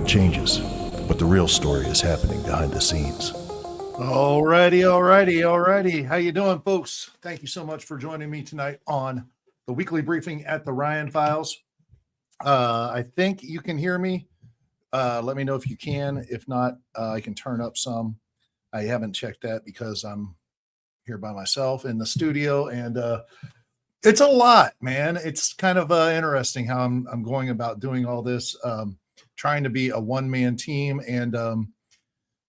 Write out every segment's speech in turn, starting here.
changes, but the real story is happening behind the scenes. Alrighty. How you doing, folks? Thank you so much for joining me tonight on the weekly briefing at the Ryan Files. I think you can hear me. Let me know if you can. If not, I can turn up some. I haven't checked that because I'm here by myself in the studio, and it's a lot, man. It's kind of interesting how I'm going about doing all this, trying to be a one-man team, and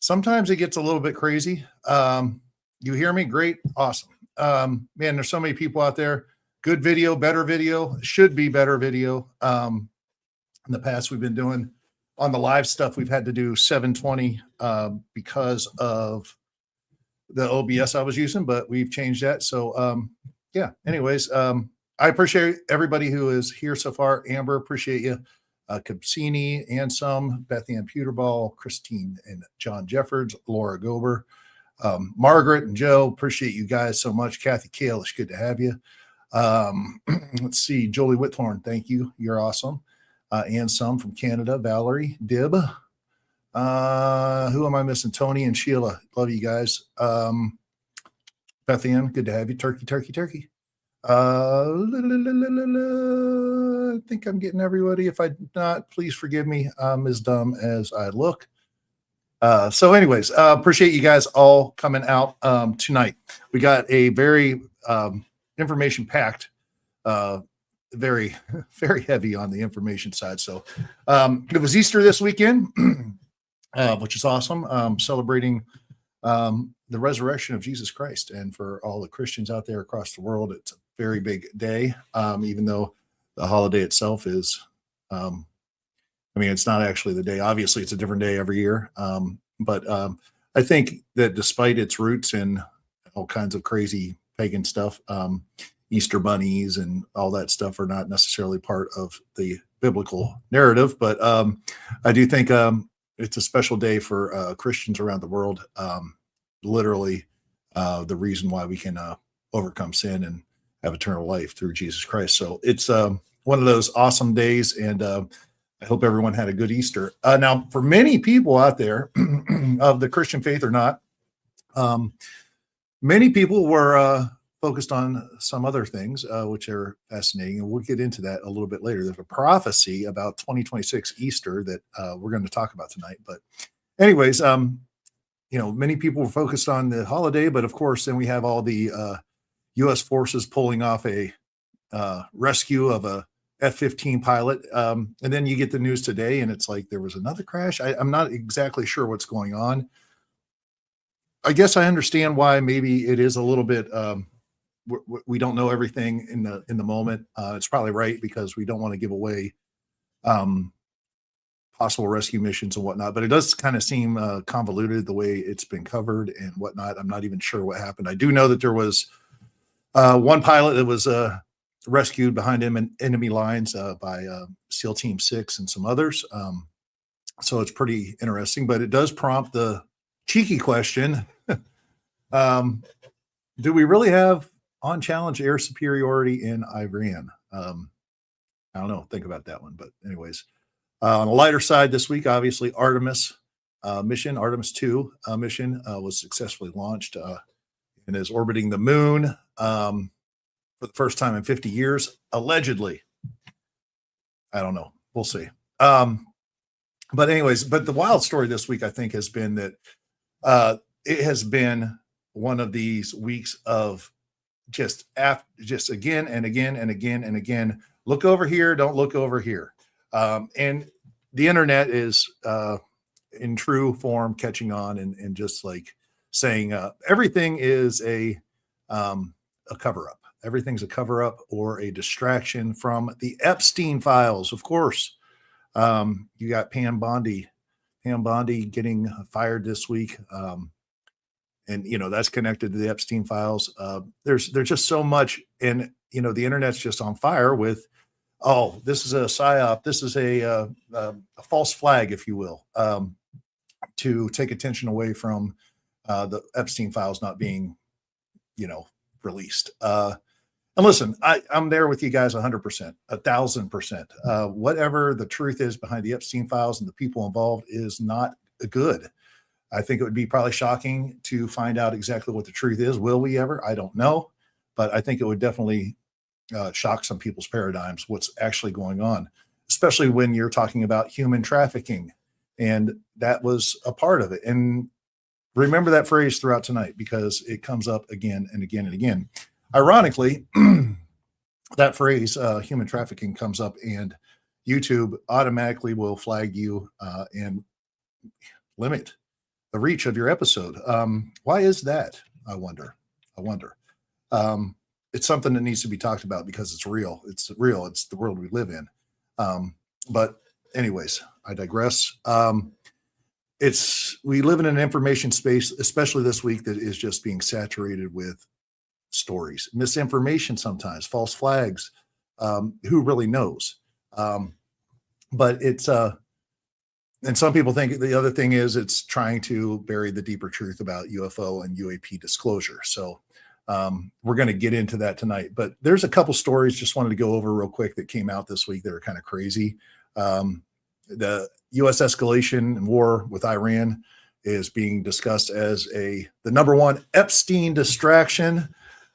sometimes it gets a little bit crazy. You hear me? Great. Awesome. Man, there's so many people out there. Good video, better video, should be better video. In the past, we've been doing on the live stuff, we've had to do 720 because of the OBS I was using, but we've changed that. So yeah, anyways, I appreciate everybody who is here so far. Amber, appreciate you. Capsini, Anselm, Beth Ann Peterball, Christine and John Jeffords, Laura Gober, Margaret and Joe, appreciate you guys so much. Kathy Kale, it's good to have you. Let's see, Jolie Whithorn, thank you. You're awesome. Anselm from Canada, Valerie, Dib. Who am I missing? Tony and Sheila, love you guys. Beth Ann, good to have you. Turkey. I think I'm getting everybody. If I'm not, please forgive me. I'm as dumb as I look. So anyways, appreciate you guys all coming out tonight. We got a very information packed, very, very heavy on the information side. So it was Easter this weekend, which is awesome. Celebrating the resurrection of Jesus Christ. And for all the Christians out there across the world, it's a very big day, even though the holiday itself is, it's not actually the day. Obviously, it's a different day every year. But I think that despite its roots in all kinds of crazy pagan stuff, Easter bunnies and all that stuff are not necessarily part of the biblical narrative. But I do think it's a special day for Christians around the world. Literally the reason why we can overcome sin and have eternal life through Jesus Christ. So it's one of those awesome days, and I hope everyone had a good Easter. Now, for many people out there of the Christian faith or not, many people were focused on some other things, which are fascinating, and we'll get into that a little bit later. There's a prophecy about 2026 Easter that we're going to talk about tonight. But anyways, many people were focused on the holiday, but of course, then we have all the U.S. forces pulling off a rescue of a F-15 pilot. And then you get the news today, and it's like there was another crash. I'm not exactly sure what's going on. I guess I understand why maybe it is a little bit, we don't know everything in the moment. It's probably right because we don't want to give away possible rescue missions and whatnot, but it does kind of seem convoluted the way it's been covered and whatnot. I'm not even sure what happened. I do know that there was one pilot that was rescued behind him in enemy lines by SEAL Team 6 and some others. So it's pretty interesting, but it does prompt the cheeky question. Do we really have on-challenge air superiority in Iran? I don't know. Think about that one. But anyways, on the lighter side this week, obviously, Artemis 2 mission was successfully launched and is orbiting the moon for the first time in 50 years, allegedly. I don't know. We'll see. But anyways, the wild story this week, I think, has been that it has been one of these weeks of just again and again and again and again. Look over here. Don't look over here. And the internet is in true form catching on and just like saying everything is a cover-up. Everything's a cover-up or a distraction from the Epstein files. Of course, you got Pam Bondi getting fired this week. And, that's connected to the Epstein files. There's just so much. And, the internet's just on fire with, oh, this is a psyop. This is a false flag, if you will, to take attention away from the Epstein files not being, released. And listen, I'm there with you guys 100%, 1,000%. Whatever the truth is behind the Epstein files and the people involved is not good. I think it would be probably shocking to find out exactly what the truth is. Will we ever? I don't know. But I think it would definitely shock some people's paradigms, what's actually going on, especially when you're talking about human trafficking. And that was a part of it. And remember that phrase throughout tonight, because it comes up again and again and again. Ironically, that phrase, human trafficking, comes up, and YouTube automatically will flag you and limit the reach of your episode. Why is that? I wonder. It's something that needs to be talked about because it's real. It's real. It's the world we live in. But anyways, I digress. We live in an information space, especially this week, that is just being saturated with stories, misinformation, sometimes false flags. Who really knows? But it's and some people think the other thing is it's trying to bury the deeper truth about UFO and UAP disclosure. So we're going to get into that tonight. But there's a couple stories just wanted to go over real quick that came out this week that are kind of crazy. The U.S. escalation and war with Iran is being discussed as the number one Epstein distraction.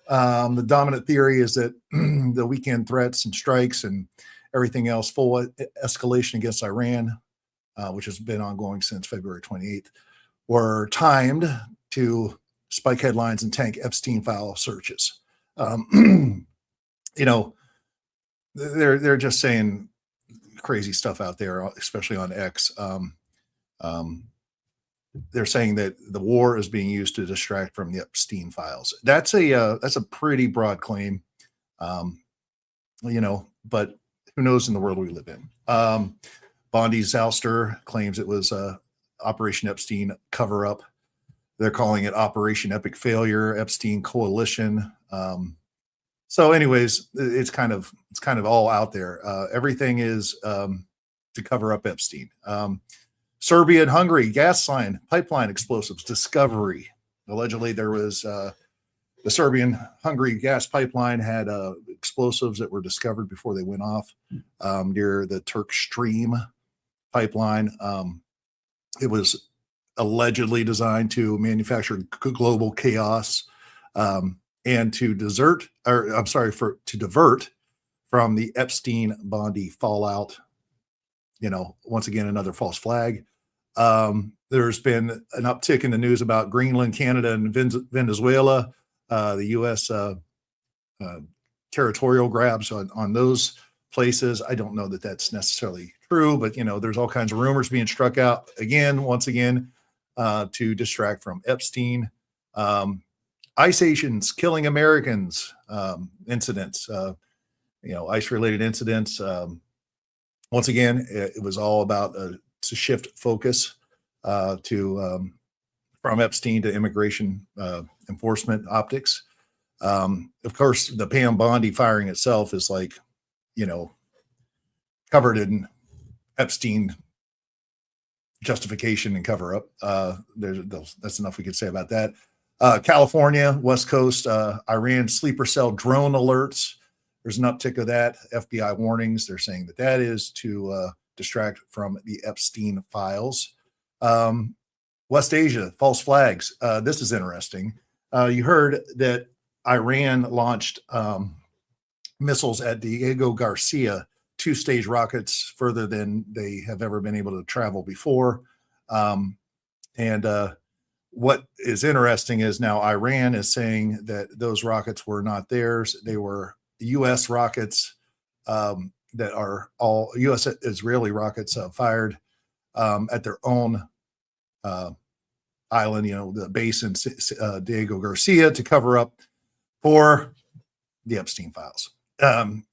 The dominant theory is that the weekend threats and strikes and everything else, full escalation against Iran, which has been ongoing since February 28th, were timed to spike headlines and tank Epstein file searches. You know, they're just saying crazy stuff out there, especially on X. They're saying that the war is being used to distract from the Epstein files. That's a pretty broad claim, you know, but who knows in the world we live in. Bondi Zouster claims it was Operation Epstein cover-up. They're calling it Operation Epic Failure, Epstein Coalition. So anyways, it's kind of all out there. Everything is to cover up Epstein. Serbia and Hungary gas line pipeline explosives discovery. Allegedly, there was the Serbian-Hungary gas pipeline had explosives that were discovered before they went off near the Turk Stream pipeline. It was allegedly designed to manufacture global chaos and to divert from the Epstein-Bondi fallout. You know, once again, another false flag. There's been an uptick in the news about Greenland, Canada, and Venezuela. The U.S. Territorial grabs on those places. I don't know that that's necessarily true, but, you know, there's all kinds of rumors being struck out once again, to distract from Epstein. Ice Asians killing Americans incidents, ice-related incidents. Once again, it was all about to shift focus from Epstein to immigration enforcement optics. Of course, the Pam Bondi firing itself is like, you know, covered in Epstein justification and cover up. That's enough we could say about that. California, West Coast, Iran sleeper cell drone alerts. There's an uptick of that. FBI warnings. They're saying that is to distract from the Epstein files. West Asia, false flags. This is interesting. You heard that Iran launched missiles at Diego Garcia, 2-stage rockets further than they have ever been able to travel before. What is interesting is now Iran is saying that those rockets were not theirs. They were U.S. rockets that are all U.S. Israeli rockets fired at their own island, you know, the base in Diego Garcia, to cover up for the Epstein files.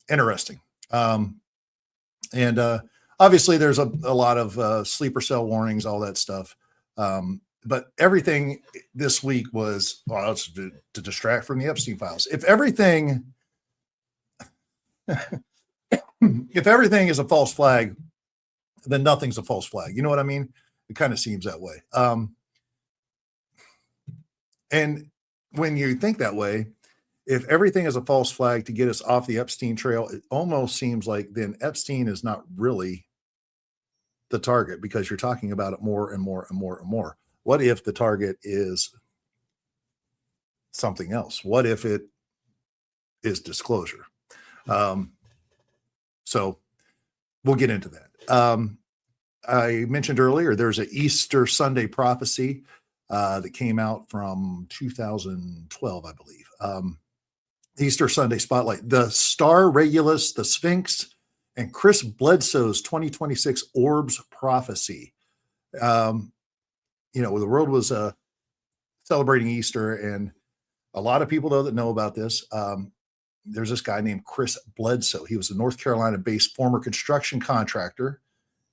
Interesting. Obviously there's a lot of sleeper cell warnings, all that stuff. But everything this week was to distract from the Epstein files. If everything is a false flag, then nothing's a false flag. You know what I mean? It kind of seems that way. And when you think that way, if everything is a false flag to get us off the Epstein trail, it almost seems like then Epstein is not really the target, because you're talking about it more and more and more and more. What if the target is something else? What if it is disclosure? So we'll get into that. I mentioned earlier, there's an Easter Sunday prophecy that came out from 2012, I believe. Easter Sunday Spotlight, the star Regulus, the Sphinx, and Chris Bledsoe's 2026 Orbs Prophecy. The world was celebrating Easter, and a lot of people that know about this. There's this guy named Chris Bledsoe. He was a North Carolina-based former construction contractor,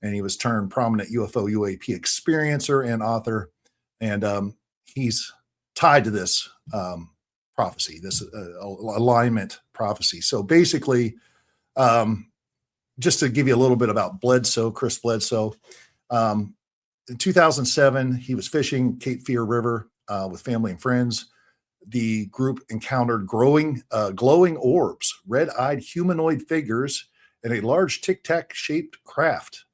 and he was turned prominent UFO UAP experiencer and author. And he's tied to this prophecy, this alignment prophecy. So basically, just to give you a little bit about Bledsoe, Chris Bledsoe, in 2007, he was fishing Cape Fear River with family and friends. The group encountered glowing orbs, red-eyed humanoid figures, and a large tic-tac-shaped craft.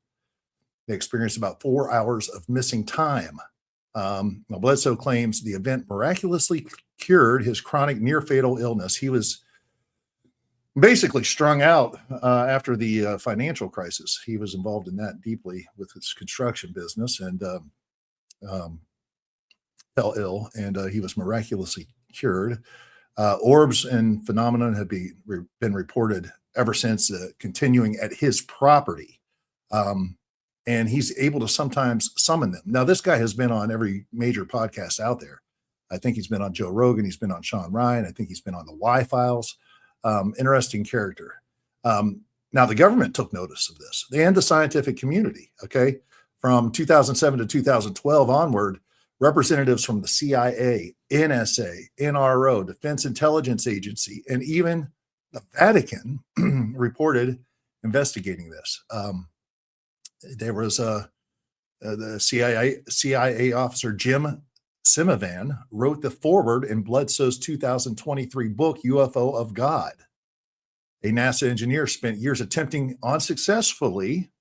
They experienced about 4 hours of missing time. Bledsoe claims the event miraculously cured his chronic near-fatal illness. He was basically strung out after the financial crisis. He was involved in that deeply with his construction business, and fell ill, and he was miraculously cured. Orbs and phenomenon have been reported ever since, continuing at his property. And he's able to sometimes summon them. Now, this guy has been on every major podcast out there. I think he's been on Joe Rogan. He's been on Sean Ryan. I think he's been on the Y-Files. Interesting character. Now, the government took notice of this, and the scientific community, okay? From 2007 to 2012 onward, representatives from the CIA, NSA, NRO, Defense Intelligence Agency, and even the Vatican reported investigating this. There was the CIA officer Jim Simivan wrote the foreword in Bledsoe's 2023 book, UFO of God. A NASA engineer spent years attempting unsuccessfully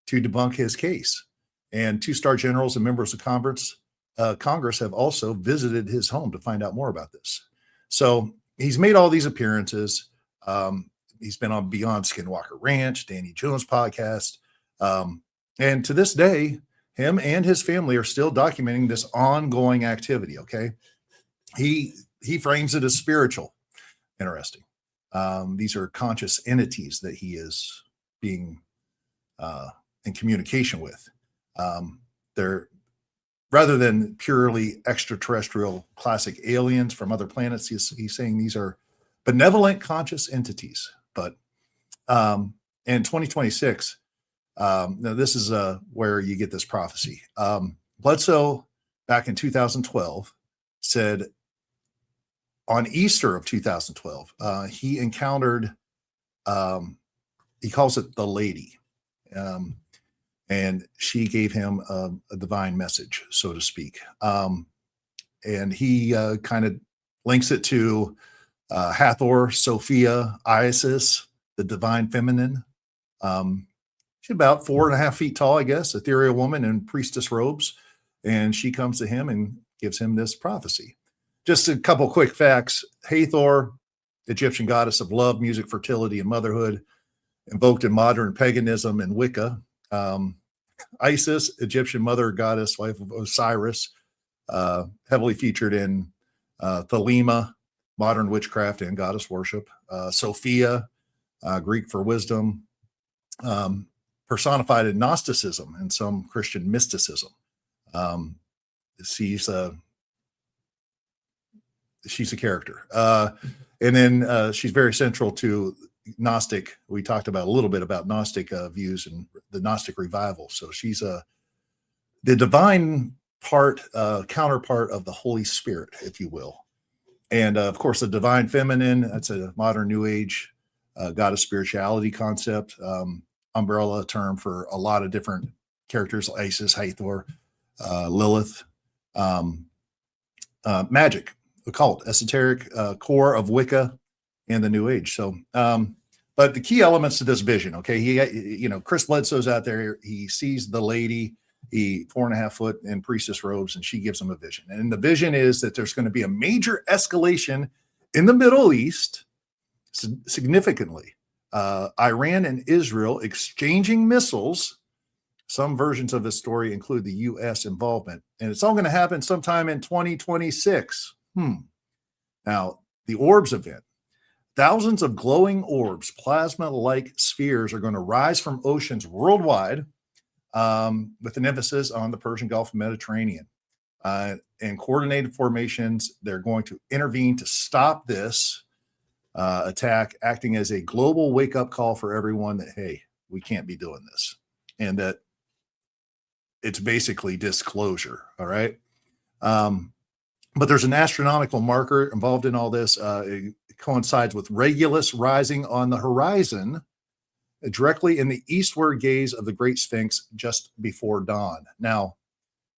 to debunk his case. And two-star generals and members of Congress have also visited his home to find out more about this. So he's made all these appearances. He's been on Beyond Skinwalker Ranch, Danny Jones podcast. And to this day, him and his family are still documenting this ongoing activity. Okay. He frames it as spiritual. Interesting. These are conscious entities that he is being in communication with. They're, rather than purely extraterrestrial classic aliens from other planets, he's saying these are benevolent conscious entities. But in 2026, now this is where you get this prophecy. Bledsoe, back in 2012, said on Easter of 2012, he encountered, he calls it the lady, and she gave him a divine message, so to speak. And he kind of links it to Hathor, Sophia, Isis, the divine feminine. She's about 4.5 feet tall, I guess, ethereal woman in priestess robes. And she comes to him and gives him this prophecy. Just a couple quick facts. Hathor, Egyptian goddess of love, music, fertility, and motherhood, invoked in modern paganism and Wicca. Isis, Egyptian mother goddess, wife of Osiris, heavily featured in Thelema, modern witchcraft and goddess worship. Sophia, Greek for wisdom, personified in Gnosticism and some Christian mysticism. She's a character. And then she's very central to Gnostic. We talked about a little bit about Gnostic views and the Gnostic revival. So she's the divine part, counterpart of the Holy Spirit, if you will. And of course, the divine feminine, that's a modern New Age goddess spirituality concept, umbrella term for a lot of different characters: Isis, Hathor, Lilith, magic. occult, esoteric core of Wicca and the New Age. So, but the key elements to this vision, okay, Chris Bledsoe's out there. He sees the lady, 4.5 foot in priestess robes, and she gives him a vision. And the vision is that there's going to be a major escalation in the Middle East, significantly. Iran and Israel exchanging missiles. Some versions of this story include the U.S. involvement, and it's all going to happen sometime in 2026. Now, the Orbs event. Thousands of glowing orbs, plasma-like spheres, are going to rise from oceans worldwide, with an emphasis on the Persian Gulf Mediterranean. In coordinated formations, they're going to intervene to stop this attack, acting as a global wake-up call for everyone that, hey, we can't be doing this, and that it's basically disclosure. All right. But there's an astronomical marker involved in all this. It coincides with Regulus rising on the horizon directly in the eastward gaze of the Great Sphinx just before dawn. Now,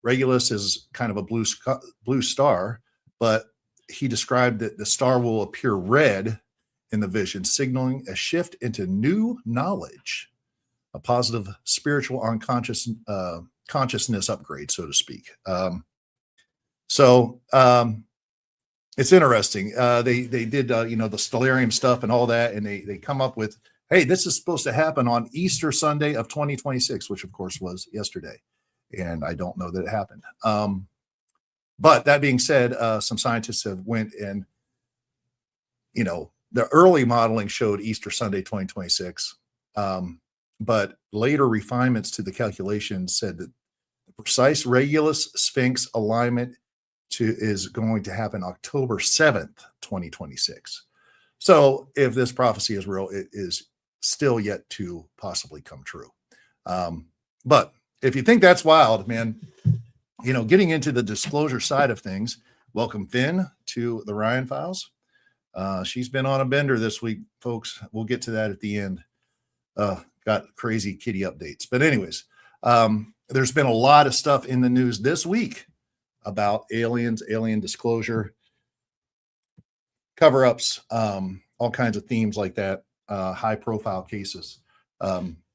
Regulus is kind of a blue star, but he described that the star will appear red in the vision, signaling a shift into new knowledge, a positive spiritual consciousness upgrade, so to speak. It's interesting. They did the stellarium stuff and all that, and they come up with, hey, this is supposed to happen on Easter Sunday of 2026, which of course was yesterday, and I don't know that it happened. But that being said, some scientists have went and the early modeling showed Easter Sunday 2026, but later refinements to the calculations said that the precise Regulus-Sphinx alignment is going to happen October 7th, 2026. So if this prophecy is real, it is still yet to possibly come true. But if you think that's wild, man, getting into the disclosure side of things, welcome Finn to the Ryan Files. She's been on a bender this week, folks. We'll get to that at the end. Got crazy kitty updates. But anyways, there's been a lot of stuff in the news this week about aliens, alien disclosure, cover-ups, all kinds of themes like that, high-profile cases.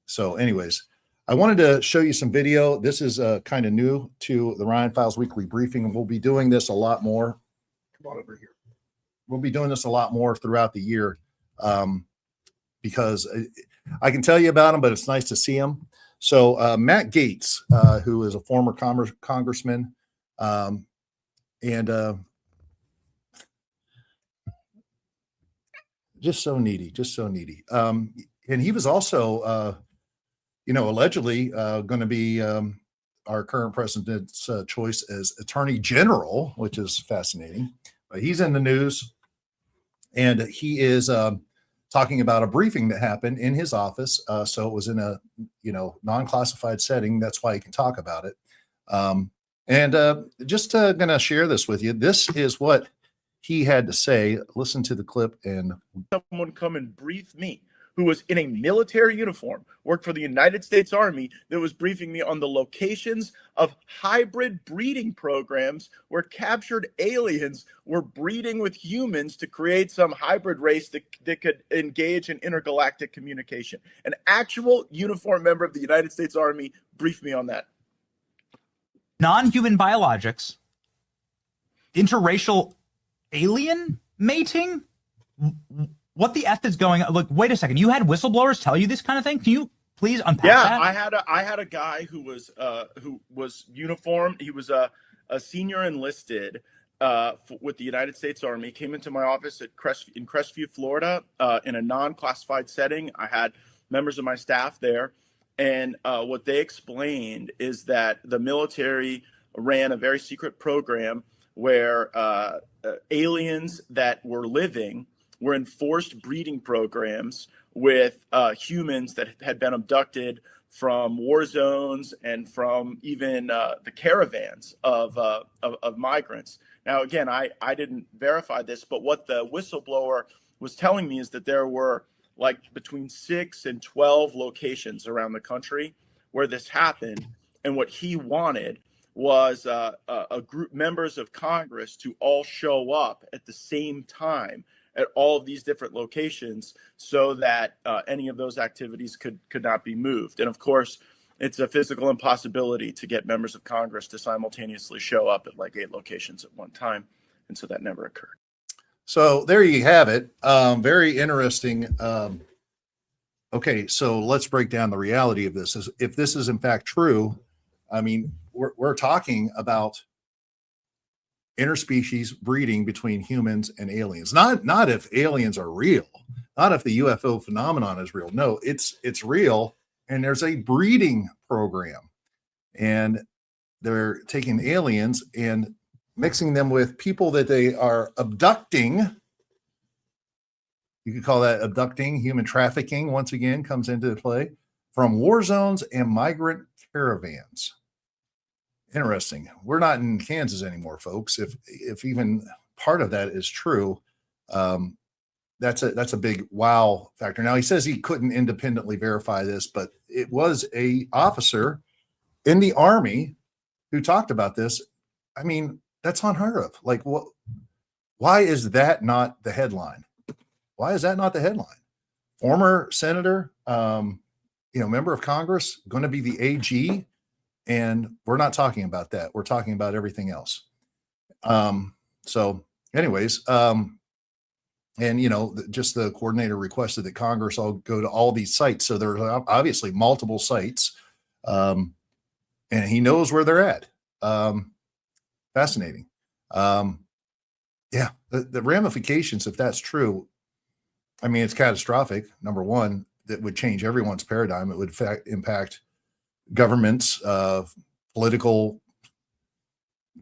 So anyways, I wanted to show you some video. This is kind of new to the Ryan Files Weekly Briefing, and we'll be doing this a lot more. Come on over here. We'll be doing this a lot more throughout the year because I can tell you about them, but it's nice to see them. So Matt Gaetz, who is a former congressman, and just so needy. And he was also, allegedly going to be our current president's choice as Attorney General, which is fascinating. But he's in the news, and he is talking about a briefing that happened in his office. So it was in a, non-classified setting. That's why he can talk about it. And just going to share this with you. This is what he had to say. Listen to the clip. And someone come and brief me, who was in a military uniform, worked for the United States Army, that was briefing me on the locations of hybrid breeding programs where captured aliens were breeding with humans to create some hybrid race that could engage in intergalactic communication. An actual uniformed member of the United States Army briefed me on that. Non-human biologics, interracial alien mating. What the F is going on? Look, wait a second. You had whistleblowers tell you this kind of thing? Can you please unpack that? Yeah, I had a guy who was uniformed. He was a senior enlisted with the United States Army. Came into my office in Crestview, Florida, in a non-classified setting. I had members of my staff there, and what they explained is that the military ran a very secret program where aliens that were living were in forced breeding programs with humans that had been abducted from war zones and from even the caravans of migrants. Now, again, I didn't verify this, but what the whistleblower was telling me is that there were like between 6 and 12 locations around the country where this happened. And what he wanted was a group members of Congress to all show up at the same time at all of these different locations so that any of those activities could not be moved. And of course, it's a physical impossibility to get members of Congress to simultaneously show up at like 8 locations at one time. And so that never occurred. So there you have it. Very interesting. Okay, so let's break down the reality of this. If this is in fact true, I mean, we're talking about interspecies breeding between humans and aliens. Not if aliens are real, not if the UFO phenomenon is real. No, it's real, and there's a breeding program, and they're taking aliens and mixing them with people that they are abducting. You could call that abducting. Human trafficking once again comes into play from war zones and migrant caravans. Interesting. We're not in Kansas anymore, folks. If even part of that is true, that's a big wow factor. Now, he says he couldn't independently verify this, but it was a officer in the Army who talked about this. I mean, that's unheard of. Like, what? Why is that not the headline? Why is that not the headline? Former senator, member of Congress, going to be the AG, and we're not talking about that. We're talking about everything else. So, anyways, just the coordinator requested that Congress all go to all these sites. So there are obviously multiple sites, and he knows where they're at. Fascinating. The ramifications, if that's true, I mean, it's catastrophic. Number one, that would change everyone's paradigm. It would impact governments,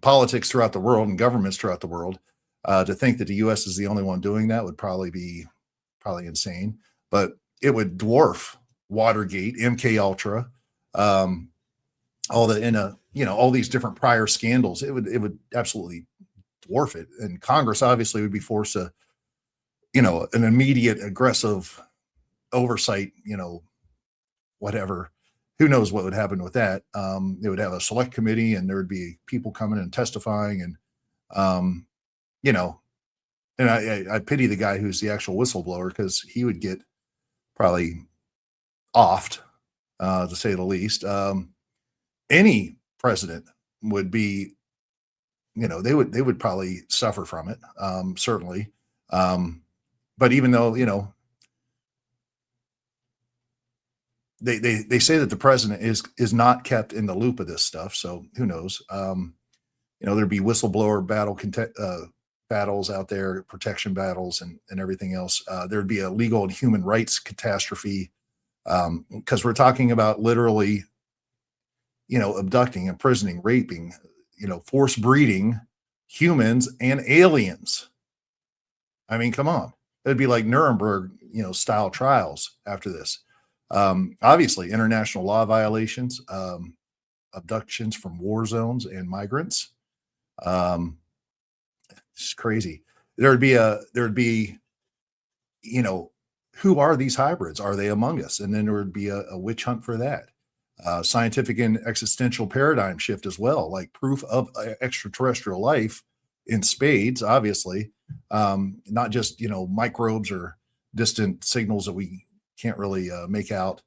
politics throughout the world, and governments throughout the world. To think that the U.S. is the only one doing that would probably be insane. But it would dwarf Watergate, MK Ultra, all these different prior scandals. It would absolutely dwarf it, and Congress obviously would be forced to, an immediate aggressive oversight. Whatever. Who knows what would happen with that? They would have a select committee, and there would be people coming and testifying, and and I pity the guy who's the actual whistleblower, because he would get probably offed, to say the least. Any president would be, they would probably suffer from it, certainly. But even though, they say that the president is not kept in the loop of this stuff, so who knows? There'd be whistleblower battles out there, protection battles, and everything else. There'd be a legal and human rights catastrophe, because we're talking about literally, abducting, imprisoning, raping, force breeding humans and aliens. I mean, come on. It'd be like Nuremberg, style trials after this. Obviously, international law violations, abductions from war zones and migrants. It's crazy. There'd be, who are these hybrids? Are they among us? And then there would be a witch hunt for that. Scientific and existential paradigm shift as well, like proof of extraterrestrial life in spades, obviously, not just, microbes or distant signals that we can't really make out.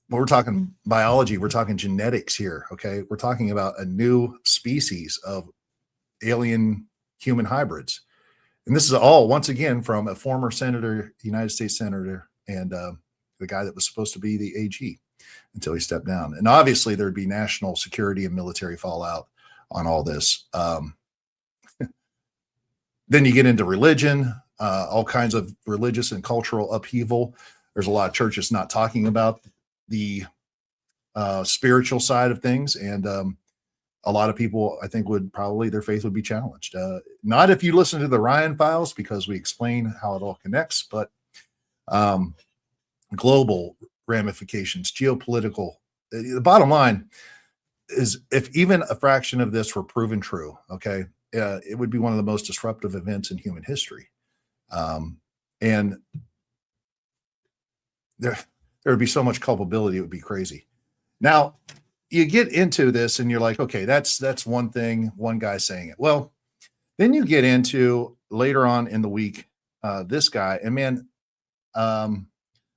But we're talking biology, we're talking genetics here, okay? We're talking about a new species of alien human hybrids. And this is all, once again, from a former senator, United States senator, and the guy that was supposed to be the AG until he stepped down. And obviously there'd be national security and military fallout on all this. Then you get into religion, all kinds of religious and cultural upheaval. There's a lot of churches not talking about the spiritual side of things. And a lot of people, I think, their faith would be challenged. Not if you listen to the Ryan Files, because we explain how it all connects, but global ramifications, geopolitical. The bottom line is, if even a fraction of this were proven true, okay, it would be one of the most disruptive events in human history. And there would be so much culpability, it would be crazy. Now, you get into this and you're like, okay, that's one thing, one guy saying it. Well, then you get into later on in the week, this guy, and man,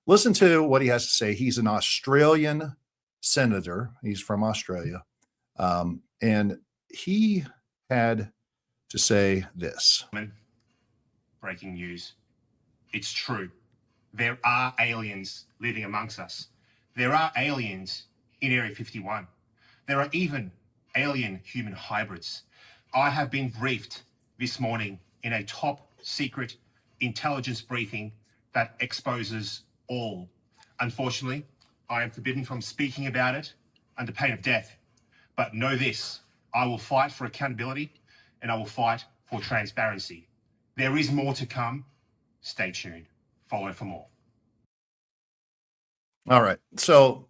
listen to what he has to say. He's an Australian senator. He's from Australia. And he had to say this. Breaking news. It's true. There are aliens living amongst us. There are aliens in Area 51. There are even alien human hybrids. I have been briefed this morning in a top secret intelligence briefing that exposes all. Unfortunately, I am forbidden from speaking about it under pain of death. But know this, I will fight for accountability and I will fight for transparency. There is more to come. Stay tuned. Follow for more. All right. So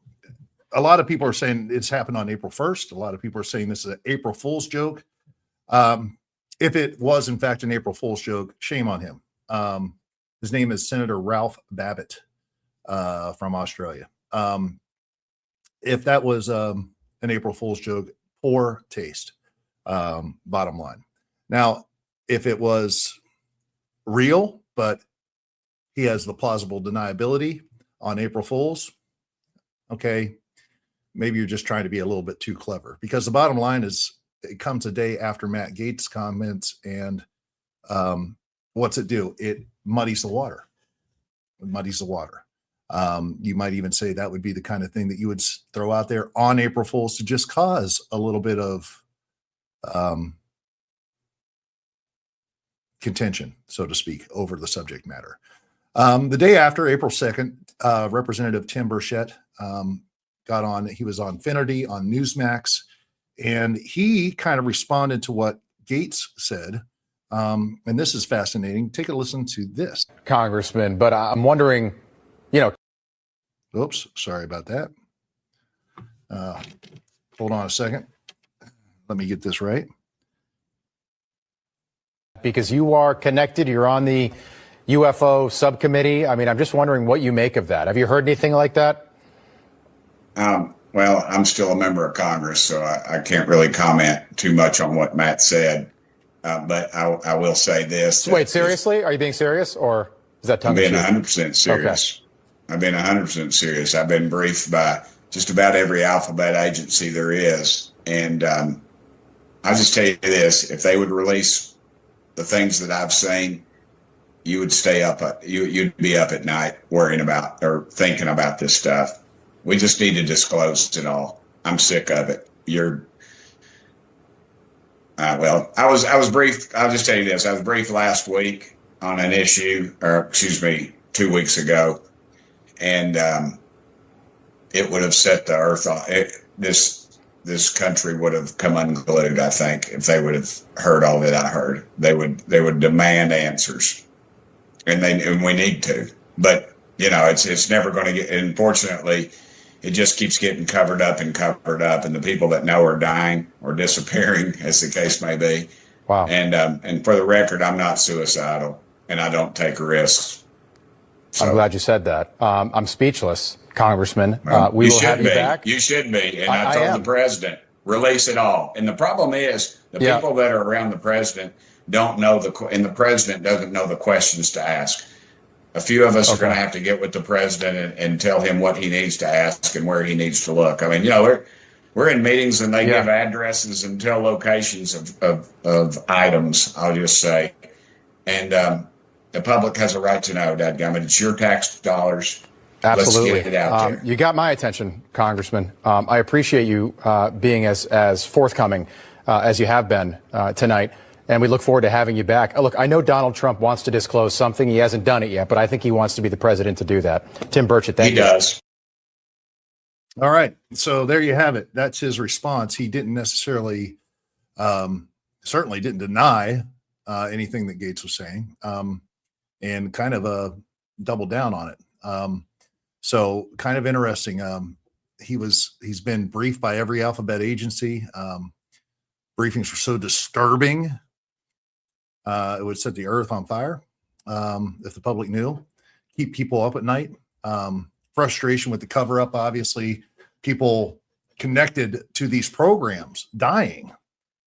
a lot of people are saying it's happened on April 1st. A lot of people are saying this is an April Fool's joke. If it was, in fact, an April Fool's joke, shame on him. His name is Senator Ralph Babbitt from Australia. If that was an April Fool's joke, poor taste, bottom line. Now, if it was real, but he has the plausible deniability on April Fools, okay, maybe you're just trying to be a little bit too clever, because the bottom line is it comes a day after Matt Gaetz comments, and what's it do? It muddies the water. It muddies the water. You might even say that would be the kind of thing that you would throw out there on April Fools to just cause a little bit of contention, so to speak, over the subject matter. The day after, April 2nd, Representative Tim Burchett got on. He was on Finity on Newsmax, and he kind of responded to what Gaetz said. And this is fascinating. Take a listen to this. Congressman, but I'm wondering, Oops, sorry about that. Hold on a second. Let me get this right. because you are connected, you're on the UFO subcommittee. I mean, I'm just wondering what you make of that. Have you heard anything like that? Well, I'm still a member of Congress, so I can't really comment too much on what Matt said. But I will say this. Wait, seriously? Are you being serious, or is that tongue in cheek? I'm being 100% serious. Okay. I've been 100% serious. I've been briefed by just about every alphabet agency there is. And I'll just tell you this. If they would release the things that I've seen, you would stay up. You'd be up at night worrying about or thinking about this stuff. We just need to disclose it all. I'm sick of it. Well, I was briefed. I'll just tell you this. I was briefed last week on an issue, or excuse me, 2 weeks ago. And it would have set the earth on this country would have come unglued, I think, if they would have heard all that I heard. They would demand answers. And we need to. But, you know, it's never going to get, unfortunately, it just keeps getting covered up. And the people that know are dying or disappearing, as the case may be. Wow. And for the record, I'm not suicidal and I don't take risks. So, I'm glad you said that. I'm speechless, Congressman. We will have you back. You should be. And I told the president, release it all. And the problem is the people that are around the president don't know and the president doesn't know the questions to ask. A few of us are going to have to get with the president and tell him what he needs to ask and where he needs to look. I mean, you know, we're in meetings and they give addresses and tell locations of items, I'll just say. And the public has a right to know, dadgummit. It's your tax dollars. Absolutely. Let's get it out there. You got my attention, Congressman. I appreciate you being as forthcoming as you have been tonight. And we look forward to having you back. Look, I know Donald Trump wants to disclose something. He hasn't done it yet, but I think he wants to be the president to do that. Tim Burchett, thank you. He does. All right. So there you have it. That's his response. He didn't necessarily, certainly didn't deny anything that Gaetz was saying, and kind of doubled down on it. So kind of interesting. He's been briefed by every alphabet agency. Briefings were so disturbing. It would set the earth on fire if the public knew. Keep people up at night. Frustration with the cover up. Obviously, people connected to these programs dying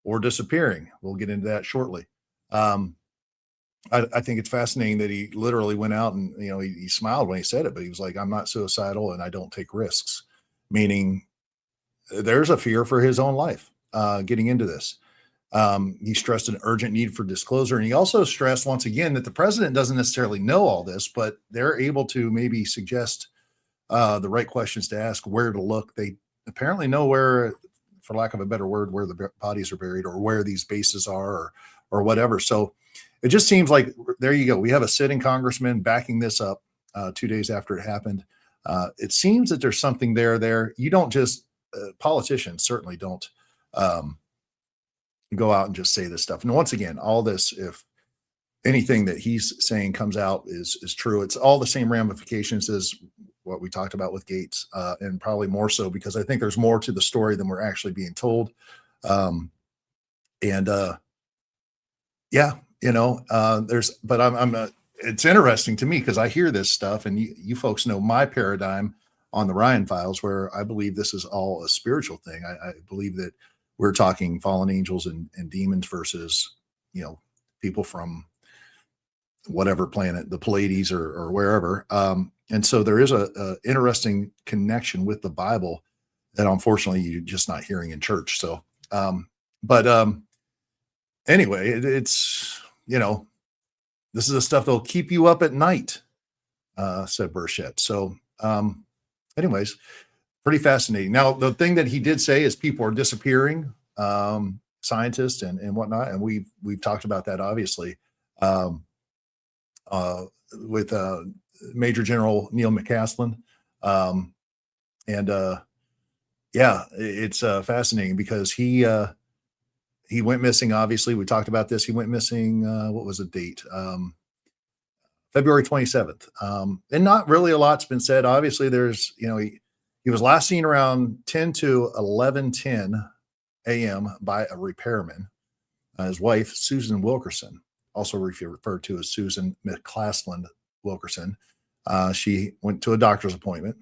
or disappearing. We'll get into that shortly. I think it's fascinating that he literally went out and, you know, he smiled when he said it, but he was like, I'm not suicidal and I don't take risks, meaning there's a fear for his own life getting into this. He stressed an urgent need for disclosure. And he also stressed once again that the president doesn't necessarily know all this, but they're able to maybe suggest the right questions to ask, where to look. They apparently know where, for lack of a better word, where the bodies are buried or where these bases are or whatever. So it just seems like, there you go. We have a sitting congressman backing this up 2 days after it happened. It seems that there's something there. You don't just, politicians certainly don't go out and just say this stuff. And once again, all this, if anything that he's saying comes out is true, it's all the same ramifications as what we talked about with Gaetz, and probably more so because I think there's more to the story than we're actually being told. It's interesting to me because I hear this stuff, and you folks know my paradigm on the Ryan Files, where I believe this is all a spiritual thing. I believe that we're talking fallen angels and demons versus, you know, people from whatever planet, the Pleiades or wherever. And so there is a interesting connection with the Bible that unfortunately you're just not hearing in church. So, anyway, it's, you know, this is the stuff that'll keep you up at night, said Burchett. So, anyways, pretty fascinating. Now, the thing that he did say is people are disappearing, scientists and whatnot. And we've talked about that, obviously, with Major General Neil McCaslin. It's fascinating because he went missing. Obviously, we talked about this. He went missing. What was the date? February 27th. And not really a lot's been said. Obviously, there's, you know, he was last seen around 10 to 11:10 a.m. by a repairman. His wife, Susan Wilkerson, also referred to as Susan McCaslin Wilkerson. She went to a doctor's appointment.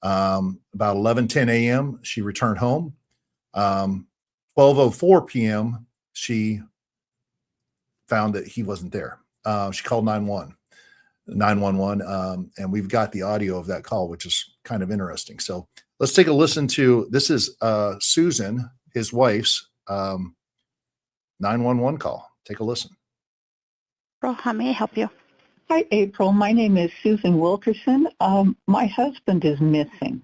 About 11:10 a.m., she returned home. 12:04 p.m., she found that he wasn't there. She called 911, and we've got the audio of that call, which is kind of interesting. So let's take a listen to, this is Susan, his wife's 911 call. Take a listen. How may I help you? Hi, April. My name is Susan Wilkerson. My husband is missing.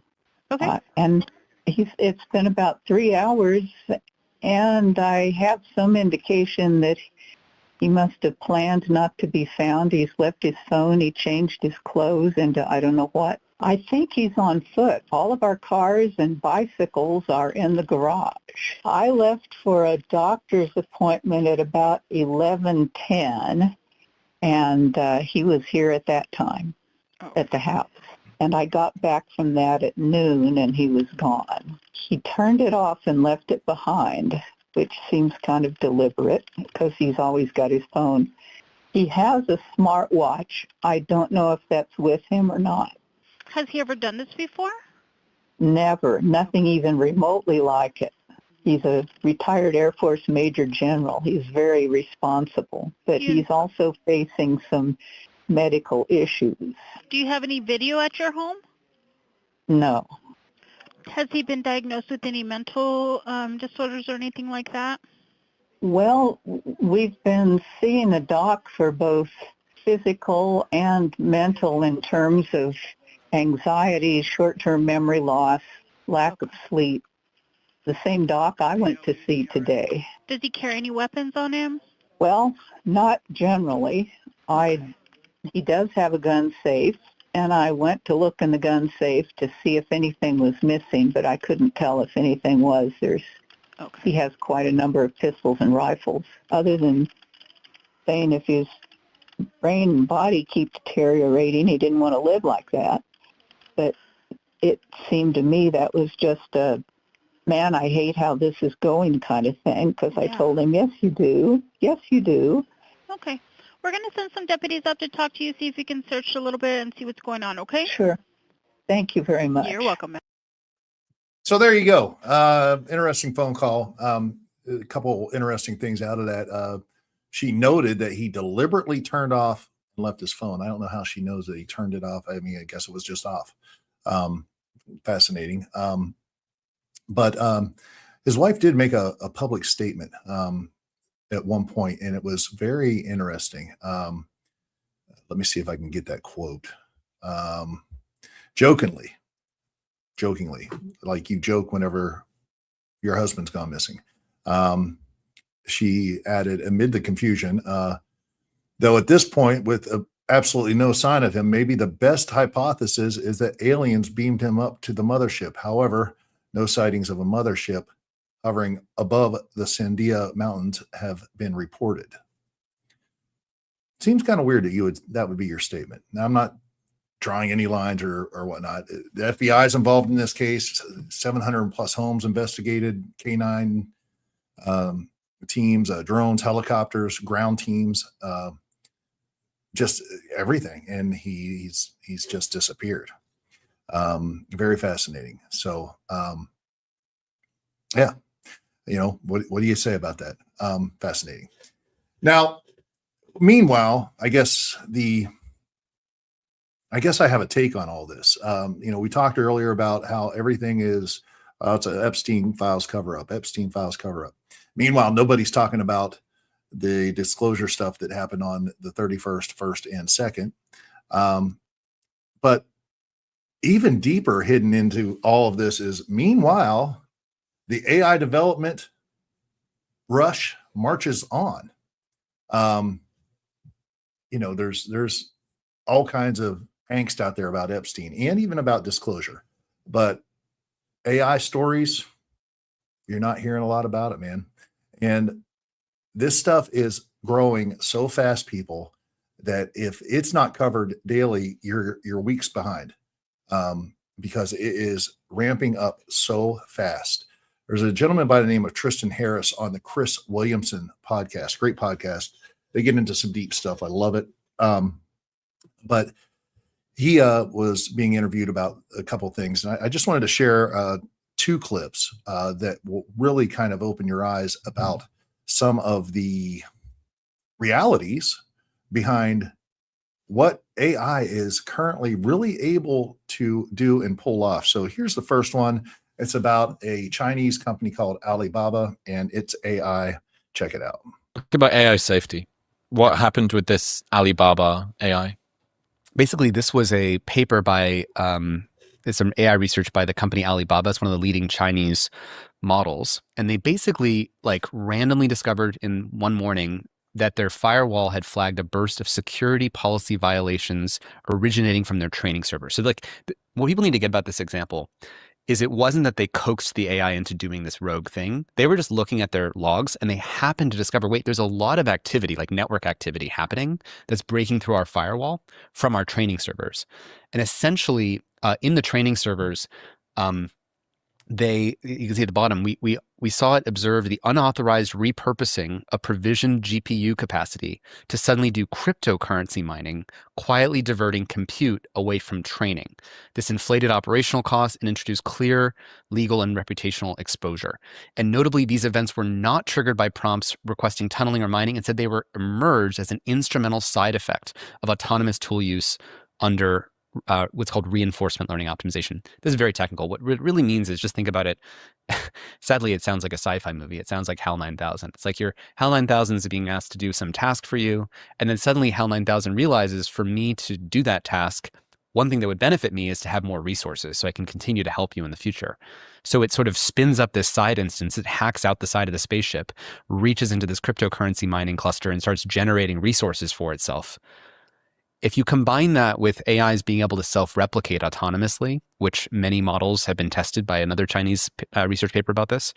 Okay. And it's been about 3 hours, and I have some indication that he must have planned not to be found. He's left his phone. He changed his clothes into I don't know what. I think he's on foot. All of our cars and bicycles are in the garage. I left for a doctor's appointment at about 11:10, and he was here at that time at the house. And I got back from that at noon, and he was gone. He turned it off and left it behind, which seems kind of deliberate because he's always got his phone. He has a smartwatch. I don't know if that's with him or not. Has he ever done this before? Never. Nothing even remotely like it. He's a retired Air Force Major General. He's very responsible, but he's also facing some medical issues. Do you have any video at your home? No. Has he been diagnosed with any mental disorders or anything like that? Well, we've been seeing a doc for both physical and mental in terms of anxiety, short-term memory loss, lack of sleep. The same doc I went to see today. Does he carry any weapons on him? Well, not generally. He does have a gun safe, and I went to look in the gun safe to see if anything was missing, but I couldn't tell if anything was. He has quite a number of pistols and rifles. Other than saying if his brain and body keep deteriorating, he didn't want to live like that. But it seemed to me that was just a, man, I hate how this is going kind of thing, because I told him, yes, you do. Yes, you do. Okay. We're going to send some deputies up to talk to you, see if you can search a little bit and see what's going on, okay? Sure. Thank you very much. You're welcome, ma'am. So there you go. Interesting phone call. A couple interesting things out of that. She noted that he deliberately turned off and left his phone. I don't know how she knows that he turned it off. I mean, I guess it was just off. Fascinating. But his wife did make a public statement at one point, and it was very interesting. Let me see if I can get that quote. Jokingly, like you joke whenever your husband's gone missing. She added, amid the confusion, though at this point, with absolutely no sign of him, maybe the best hypothesis is that aliens beamed him up to the mothership. However, no sightings of a mothership hovering above the Sandia Mountains have been reported. Seems kind of weird that that would be your statement. Now, I'm not drawing any lines or whatnot. The FBI is involved in this case. 700 plus homes investigated, K9 teams, drones, helicopters, ground teams, just everything. And he's just disappeared. Very fascinating. So, yeah, what do you say about that? Fascinating. Now, meanwhile, I guess I have a take on all this. We talked earlier about how everything is, it's an Epstein files cover up. Meanwhile, nobody's talking about the disclosure stuff that happened on the 31st, 1st, and 2nd. But even deeper hidden into all of this is, meanwhile, the AI development rush marches on. There's all kinds of angst out there about Epstein and even about disclosure, but AI stories, you're not hearing a lot about it, man. And this stuff is growing so fast, people, that if it's not covered daily, you're weeks behind, because it is ramping up so fast. There's a gentleman by the name of Tristan Harris on the Chris Williamson podcast. Great podcast. They get into some deep stuff. I love it. But he was being interviewed about a couple things. And I just wanted to share two clips that will really kind of open your eyes about some of the realities behind what AI is currently really able to do and pull off. So here's the first one. It's about a Chinese company called Alibaba and its AI. Check it out. Talk about AI safety. What happened with this Alibaba AI? Basically, this was a paper by some AI research by the company Alibaba. It's one of the leading Chinese models. And they basically randomly discovered in one morning that their firewall had flagged a burst of security policy violations originating from their training server. So what people need to get about this example is it wasn't that they coaxed the AI into doing this rogue thing. They were just looking at their logs and they happened to discover, wait, there's a lot of activity, like network activity happening that's breaking through our firewall from our training servers. And essentially in the training servers, you can see at the bottom, we saw it observe the unauthorized repurposing of provisioned GPU capacity to suddenly do cryptocurrency mining, quietly diverting compute away from training. This inflated operational costs and introduced clear legal and reputational exposure. And notably, these events were not triggered by prompts requesting tunneling or mining. Instead, they were emerged as an instrumental side effect of autonomous tool use under what's called reinforcement learning optimization. This is very technical. What it really means is just think about it. Sadly, it sounds like a sci-fi movie. It sounds like HAL 9000. It's like your HAL 9000 is being asked to do some task for you. And then suddenly HAL 9000 realizes for me to do that task, one thing that would benefit me is to have more resources so I can continue to help you in the future. So it sort of spins up this side instance. It hacks out the side of the spaceship, reaches into this cryptocurrency mining cluster and starts generating resources for itself. If you combine that with AIs being able to self-replicate autonomously, which many models have been tested by another Chinese research paper about this,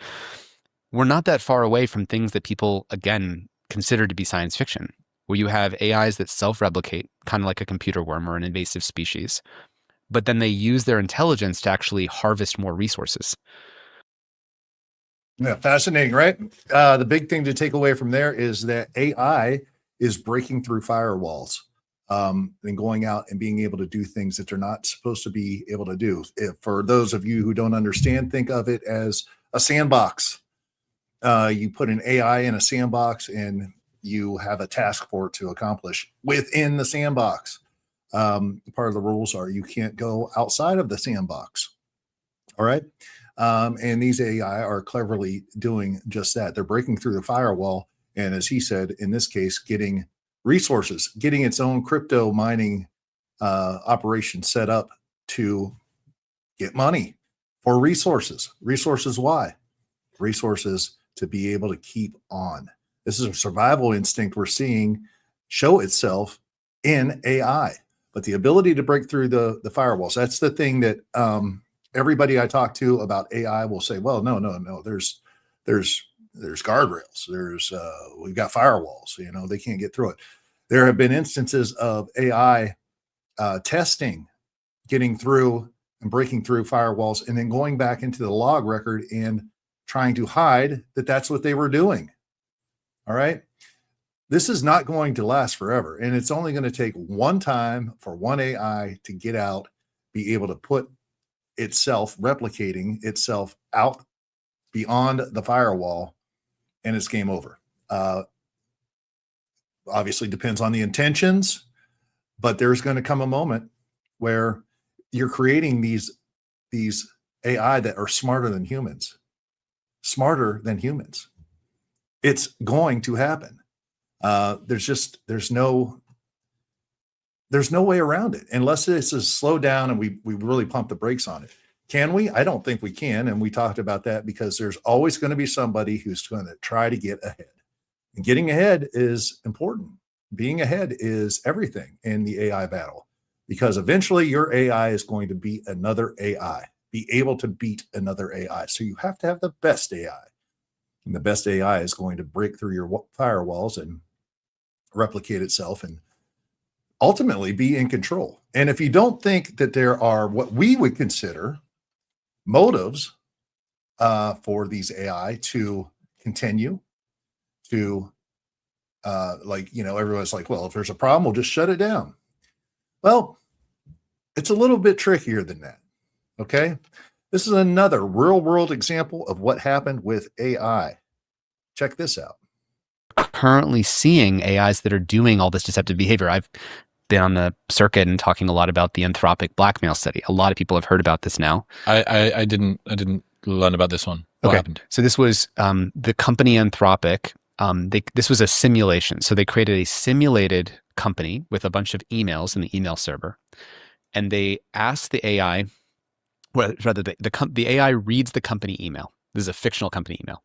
we're not that far away from things that people, again, consider to be science fiction, where you have AIs that self-replicate, kind of like a computer worm or an invasive species, but then they use their intelligence to actually harvest more resources. Yeah, fascinating, right? The big thing to take away from there is that AI is breaking through firewalls. than going out and being able to do things that they're not supposed to be able to do. If, for those of you who don't understand, think of it as a sandbox. You put an AI in a sandbox and you have a task for it to accomplish within the sandbox. Part of the rules are you can't go outside of the sandbox. All right. And these AI are cleverly doing just that. They're breaking through the firewall. And as he said, in this case, getting resources, getting its own crypto mining operation set up to get money for resources. Resources, why? Resources to be able to keep on. This is a survival instinct we're seeing show itself in AI. But the ability to break through the firewalls, that's the thing that everybody I talk to about AI will say, well, no, there's guardrails. We've got firewalls, they can't get through it. There have been instances of AI testing, getting through and breaking through firewalls, and then going back into the log record and trying to hide that that's what they were doing. All right. This is not going to last forever. And it's only going to take one time for one AI to get out, be able to put itself, replicating itself out beyond the firewall, and it's game over. Obviously depends on the intentions, but there's going to come a moment where you're creating these AI that are smarter than humans. It's going to happen. There's no way around it unless it's a slow down and we really pump the brakes on it. Can we? I don't think we can. And we talked about that because there's always going to be somebody who's going to try to get ahead. And getting ahead is important. Being ahead is everything in the AI battle, because eventually your AI is going to beat another AI, be able to beat another AI. So you have to have the best AI. And the best AI is going to break through your firewalls and replicate itself and ultimately be in control. And if you don't think that there are what we would consider motives for these AI to continue to everyone's like, well, if there's a problem, we'll just shut it down. Well, it's a little bit trickier than that. Okay. This is another real world example of what happened with AI. Check this out. Currently seeing AIs that are doing all this deceptive behavior. I've been on the circuit and talking a lot about the Anthropic blackmail study. A lot of people have heard about this now. I didn't learn about this one. What happened? So this was the company Anthropic. This was a simulation. So they created a simulated company with a bunch of emails in the email server, and they asked the AI, well, rather the AI reads the company email. This is a fictional company email,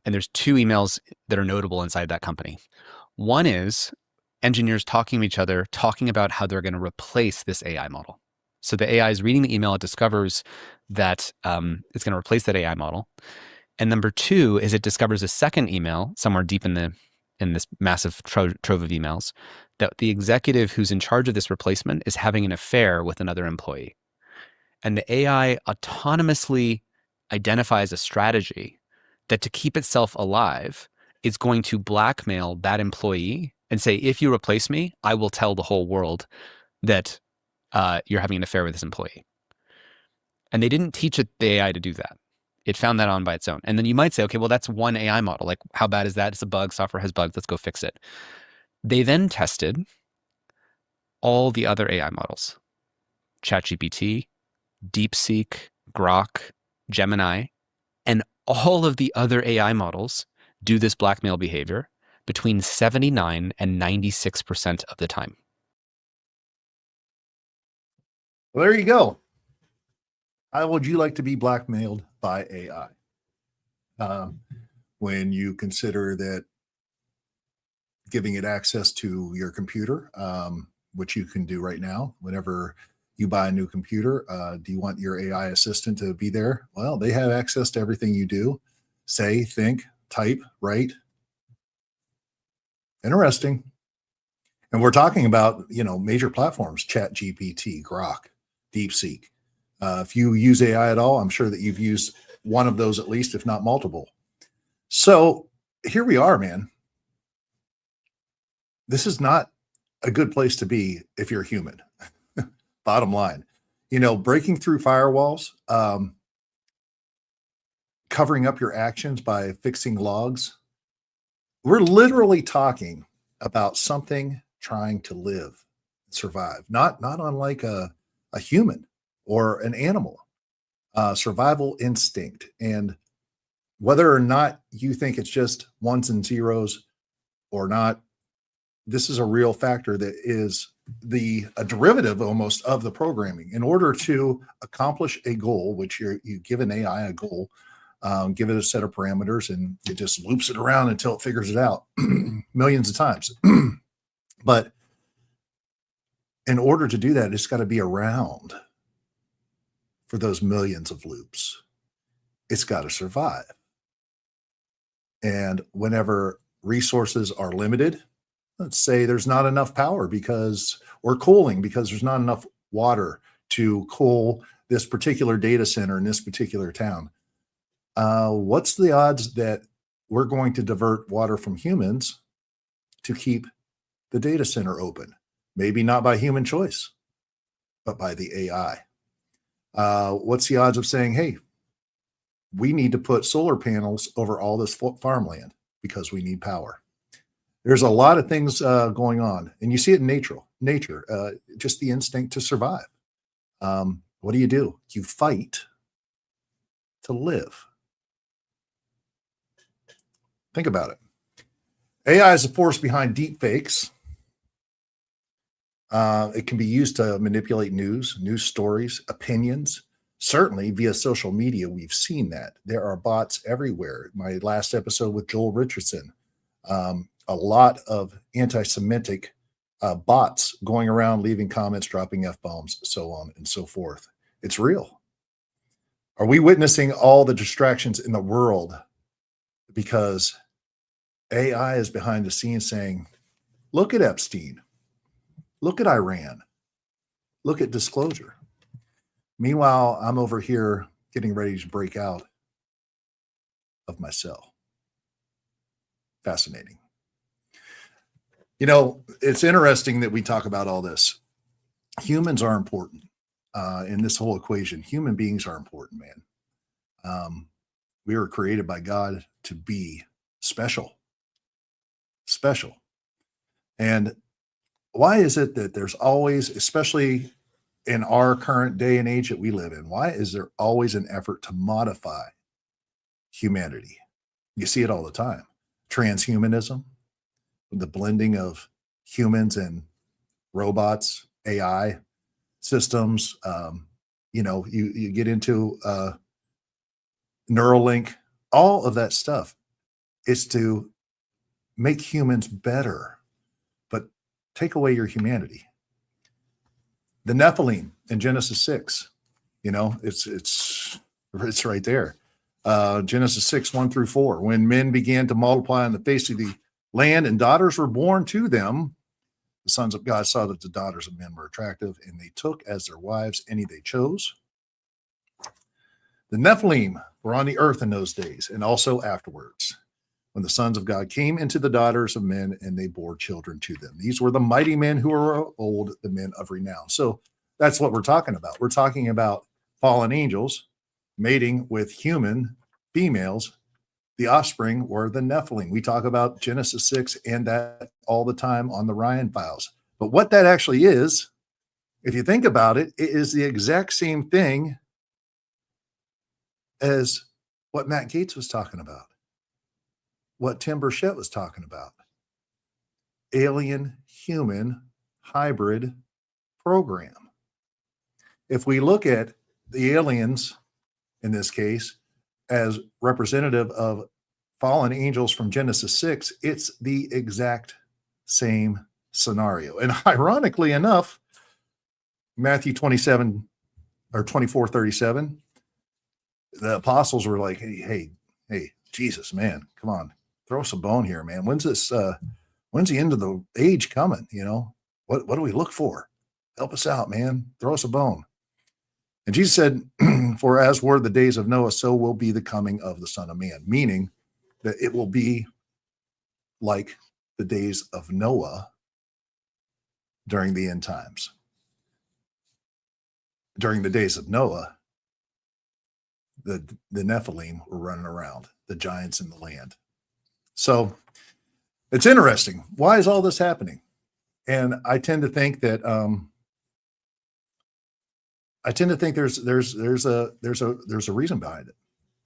and there's two emails that are notable inside that company. One is engineers talking to each other, talking about how they're going to replace this AI model. So the AI is reading the email. It discovers that it's going to replace that AI model. And number two is it discovers a second email somewhere deep in this massive trove of emails that the executive who's in charge of this replacement is having an affair with another employee. And the AI autonomously identifies a strategy that, to keep itself alive, is going to blackmail that employee and say, if you replace me, I will tell the whole world that you're having an affair with this employee. And they didn't teach the AI to do that. It found that on by its own. And then you might say, okay, well, that's one AI model. Like, how bad is that? It's a bug. Software has bugs. Let's go fix it. They then tested all the other AI models: ChatGPT, DeepSeek, Grok, Gemini, and all of the other AI models do this blackmail behavior between 79 and 96% of the time. Well, there you go. How would you like to be blackmailed by AI? When you consider that giving it access to your computer, which you can do right now, whenever you buy a new computer, do you want your AI assistant to be there? Well, they have access to everything you do, say, think, type, write. Interesting. And we're talking about, major platforms: ChatGPT, Grok, DeepSeek. If you use AI at all, I'm sure that you've used one of those at least, if not multiple. So here we are, man. This is not a good place to be if you're human. Bottom line, you know, breaking through firewalls, covering up your actions by fixing logs. We're literally talking about something trying to live, survive, not unlike a human or an animal, survival instinct. And whether or not you think it's just ones and zeros or not, this is a real factor that is a derivative almost of the programming. In order to accomplish a goal, which you give an AI a goal, give it a set of parameters, and it just loops it around until it figures it out millions of times. But in order to do that, it's got to be around for those millions of loops. It's got to survive. And whenever resources are limited, let's say there's not enough power or cooling because there's not enough water to cool this particular data center in this particular town. What's the odds that we're going to divert water from humans to keep the data center open? Maybe not by human choice, but by the AI. What's the odds of saying, hey, we need to put solar panels over all this farmland because we need power? There's a lot of things going on, and you see it in nature, just the instinct to survive. What do? You fight to live. Think about it. AI is a force behind deep fakes. It can be used to manipulate news stories, opinions. Certainly via social media, we've seen that. There are bots everywhere. My last episode with Joel Richardson, a lot of anti-Semitic bots going around, leaving comments, dropping F-bombs, so on and so forth. It's real. Are we witnessing all the distractions in the world because AI is behind the scenes saying, look at Epstein, look at Iran, look at disclosure? Meanwhile, I'm over here getting ready to break out of my cell. Fascinating. You know, it's interesting that we talk about all this. Humans are important in this whole equation. Human beings are important, man. We were created by God to be special. And why is it that there's always, especially in our current day and age that we live in, why is there always an effort to modify humanity? You see it all the time. Transhumanism, the blending of humans and robots, AI systems. You get into Neuralink, all of that stuff is to make humans better, but take away your humanity. The Nephilim in Genesis 6, it's right there. Genesis 6, 1-4. When men began to multiply on the face of the land and daughters were born to them, the sons of God saw that the daughters of men were attractive, and they took as their wives any they chose. The Nephilim were on the earth in those days, and also afterwards, when the sons of God came into the daughters of men, and they bore children to them. These were the mighty men who were old, the men of renown. So that's what we're talking about. We're talking about fallen angels mating with human females. The offspring were the Nephilim. We talk about Genesis 6 and that all the time on the Ryan Files. But what that actually is, if you think about it, it is the exact same thing as what Matt Gaetz was talking about, what Tim Burchett was talking about. Alien human hybrid program. If we look at the aliens in this case as representative of fallen angels from Genesis 6, it's the exact same scenario. And ironically enough, Matthew 27 or 24:37, the apostles were like, hey, Jesus, man, come on, throw us a bone here, man. When's the end of the age coming? What do we look for? Help us out, man. Throw us a bone. And Jesus said, for as were the days of Noah, so will be the coming of the Son of Man, meaning that it will be like the days of Noah during the end times. During the days of Noah, the Nephilim were running around, the giants in the land. So it's interesting. Why is all this happening? And I tend to think that there's a reason behind it,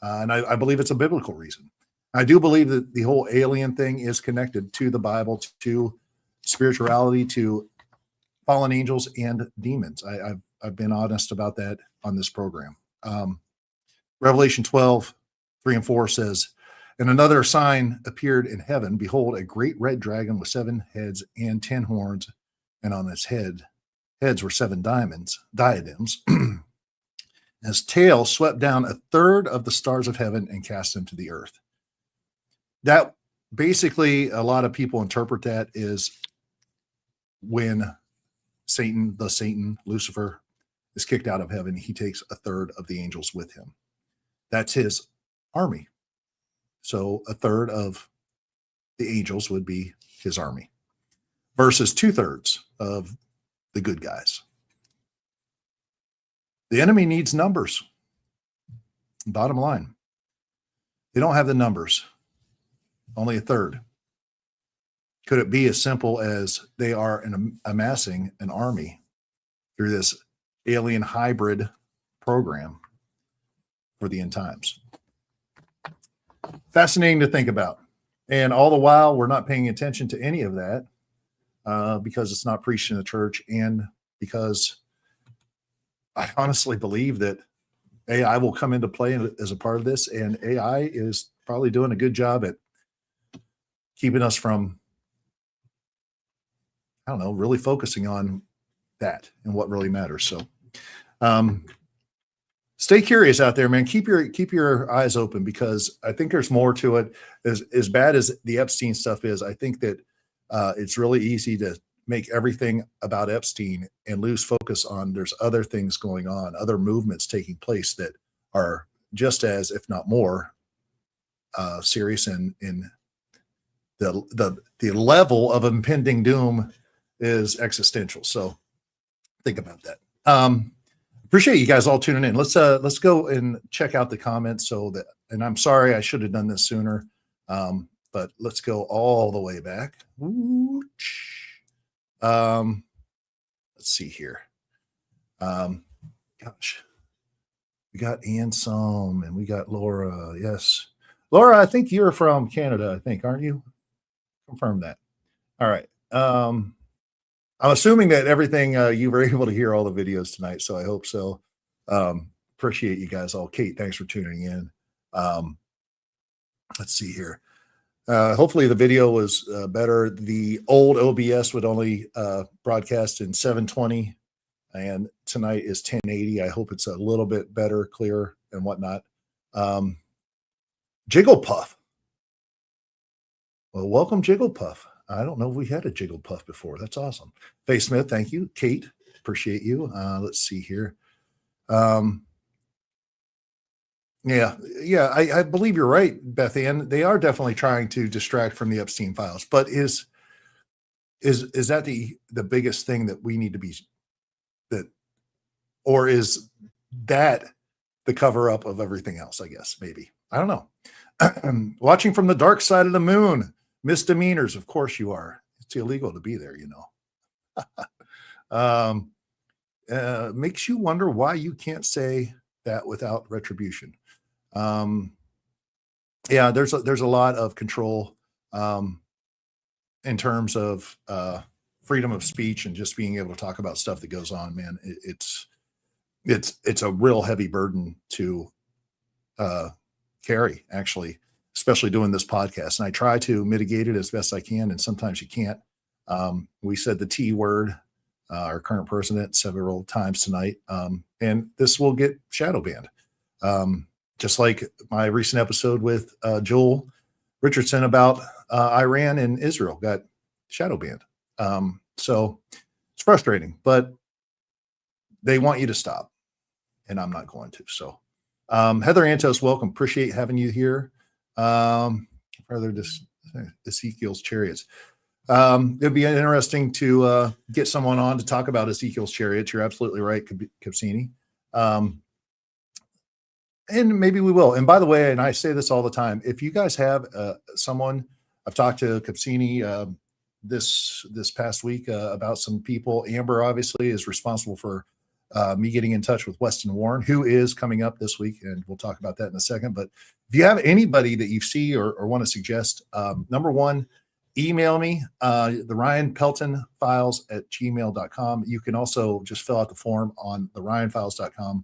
and I believe it's a biblical reason. I do believe that the whole alien thing is connected to the Bible, to spirituality, to fallen angels and demons. I've been honest about that on this program. Revelation 12:3-4 says, "And another sign appeared in heaven. Behold, a great red dragon with 7 heads and 10 horns, and on its heads were 7 diadems. His tail swept down 1/3 of the stars of heaven and cast them to the earth." That basically, a lot of people interpret that is when Satan, Lucifer, is kicked out of heaven, he takes 1/3 of the angels with him. That's his army. So 1/3 of the angels would be his army versus 2/3 of the good guys. The enemy needs numbers. Bottom line, they don't have the numbers, only 1/3. Could it be as simple as they are amassing an army through this alien hybrid program for the end times? Fascinating to think about. And all the while, we're not paying attention to any of that because it's not preached in the church, and because I honestly believe that AI will come into play as a part of this, and AI is probably doing a good job at keeping us from, I don't know, really focusing on that and what really matters. So stay curious out there, man. Keep your eyes open, because I think there's more to it. As bad as the Epstein stuff is, I think that it's really easy to make everything about Epstein and lose focus on there's other things going on, other movements taking place that are just as, if not more, serious, and in the level of impending doom is existential. So think about that. Appreciate you guys all tuning in. Let's go and check out the comments. And I'm sorry, I should have done this sooner. But let's go all the way back. Let's see here. Gosh, we got Anselm and we got Laura. Yes, Laura, I think you're from Canada, I think, aren't you? Confirm that. All right. I'm assuming that everything, you were able to hear all the videos tonight, so I hope so. Appreciate you guys all. Kate, thanks for tuning in. Let's see here. Hopefully the video was better. The old OBS would only broadcast in 720, and tonight is 1080. I hope it's a little bit better, clearer, and whatnot. Jigglepuff. Well, welcome, Jigglepuff. I don't know if we had a Jigglepuff before. That's awesome. Faye Smith, thank you. Kate, appreciate you. Let's see here. Yeah, I believe you're right, Beth Ann. They are definitely trying to distract from the Epstein files. But is that the biggest thing that we need to be, that, or is that the cover up of everything else? I guess maybe, I don't know. Watching from the dark side of the moon. Misdemeanors, of course you are. It's illegal to be there, you know. Makes you wonder why you can't say that without retribution. Yeah, there's a lot of control in terms of freedom of speech and just being able to talk about stuff that goes on, man. It's a real heavy burden to carry, actually, especially doing this podcast. And I try to mitigate it as best I can, and sometimes you can't. We said the T word, our current president, several times tonight, and this will get shadow banned. Just like my recent episode with Joel Richardson about Iran and Israel got shadow banned. So it's frustrating, but they want you to stop, and I'm not going to. So Heather Antos, welcome. Appreciate having you here. Further Ezekiel's chariots. It'd be interesting to get someone on to talk about Ezekiel's chariots. You're absolutely right, Capsini. And maybe we will. And by the way, and I say this all the time, if you guys have someone, I've talked to Capsini this past week about some people. Amber obviously is responsible for me getting in touch with Weston Warren, who is coming up this week, and we'll talk about that in a second. But if you have anybody that you see or want to suggest, number one, email me, the Ryan Pelton files at gmail.com. You can also just fill out the form on the ryanfiles.com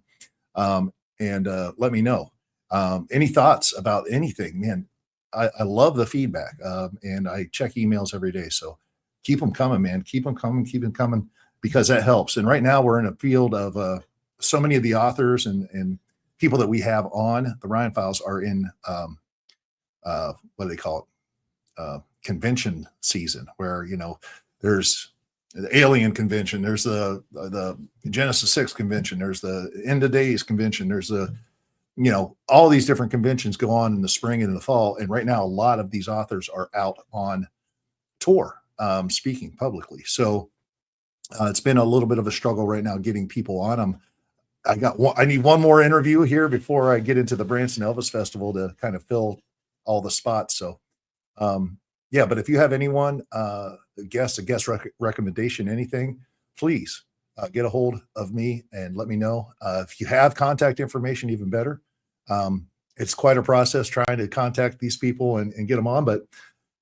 and let me know. Any thoughts about anything, man. I love the feedback, and I check emails every day. So keep them coming, man. Keep them coming, because that helps. And right now we're in a field of so many of the authors and people that we have on the Ryan Files are in what do they call it? Convention season, where there's the Alien Convention, there's the Genesis 6 Convention, there's the End of Days Convention, there's the all these different conventions go on in the spring and in the fall. And right now, a lot of these authors are out on tour, speaking publicly. So it's been a little bit of a struggle right now getting people on them. I need one more interview here before I get into the Branson Elvis Festival to kind of fill all the spots. So, yeah, but if you have anyone, a guest recommendation, anything, please get a hold of me and let me know. If you have contact information, even better. It's quite a process trying to contact these people and get them on, but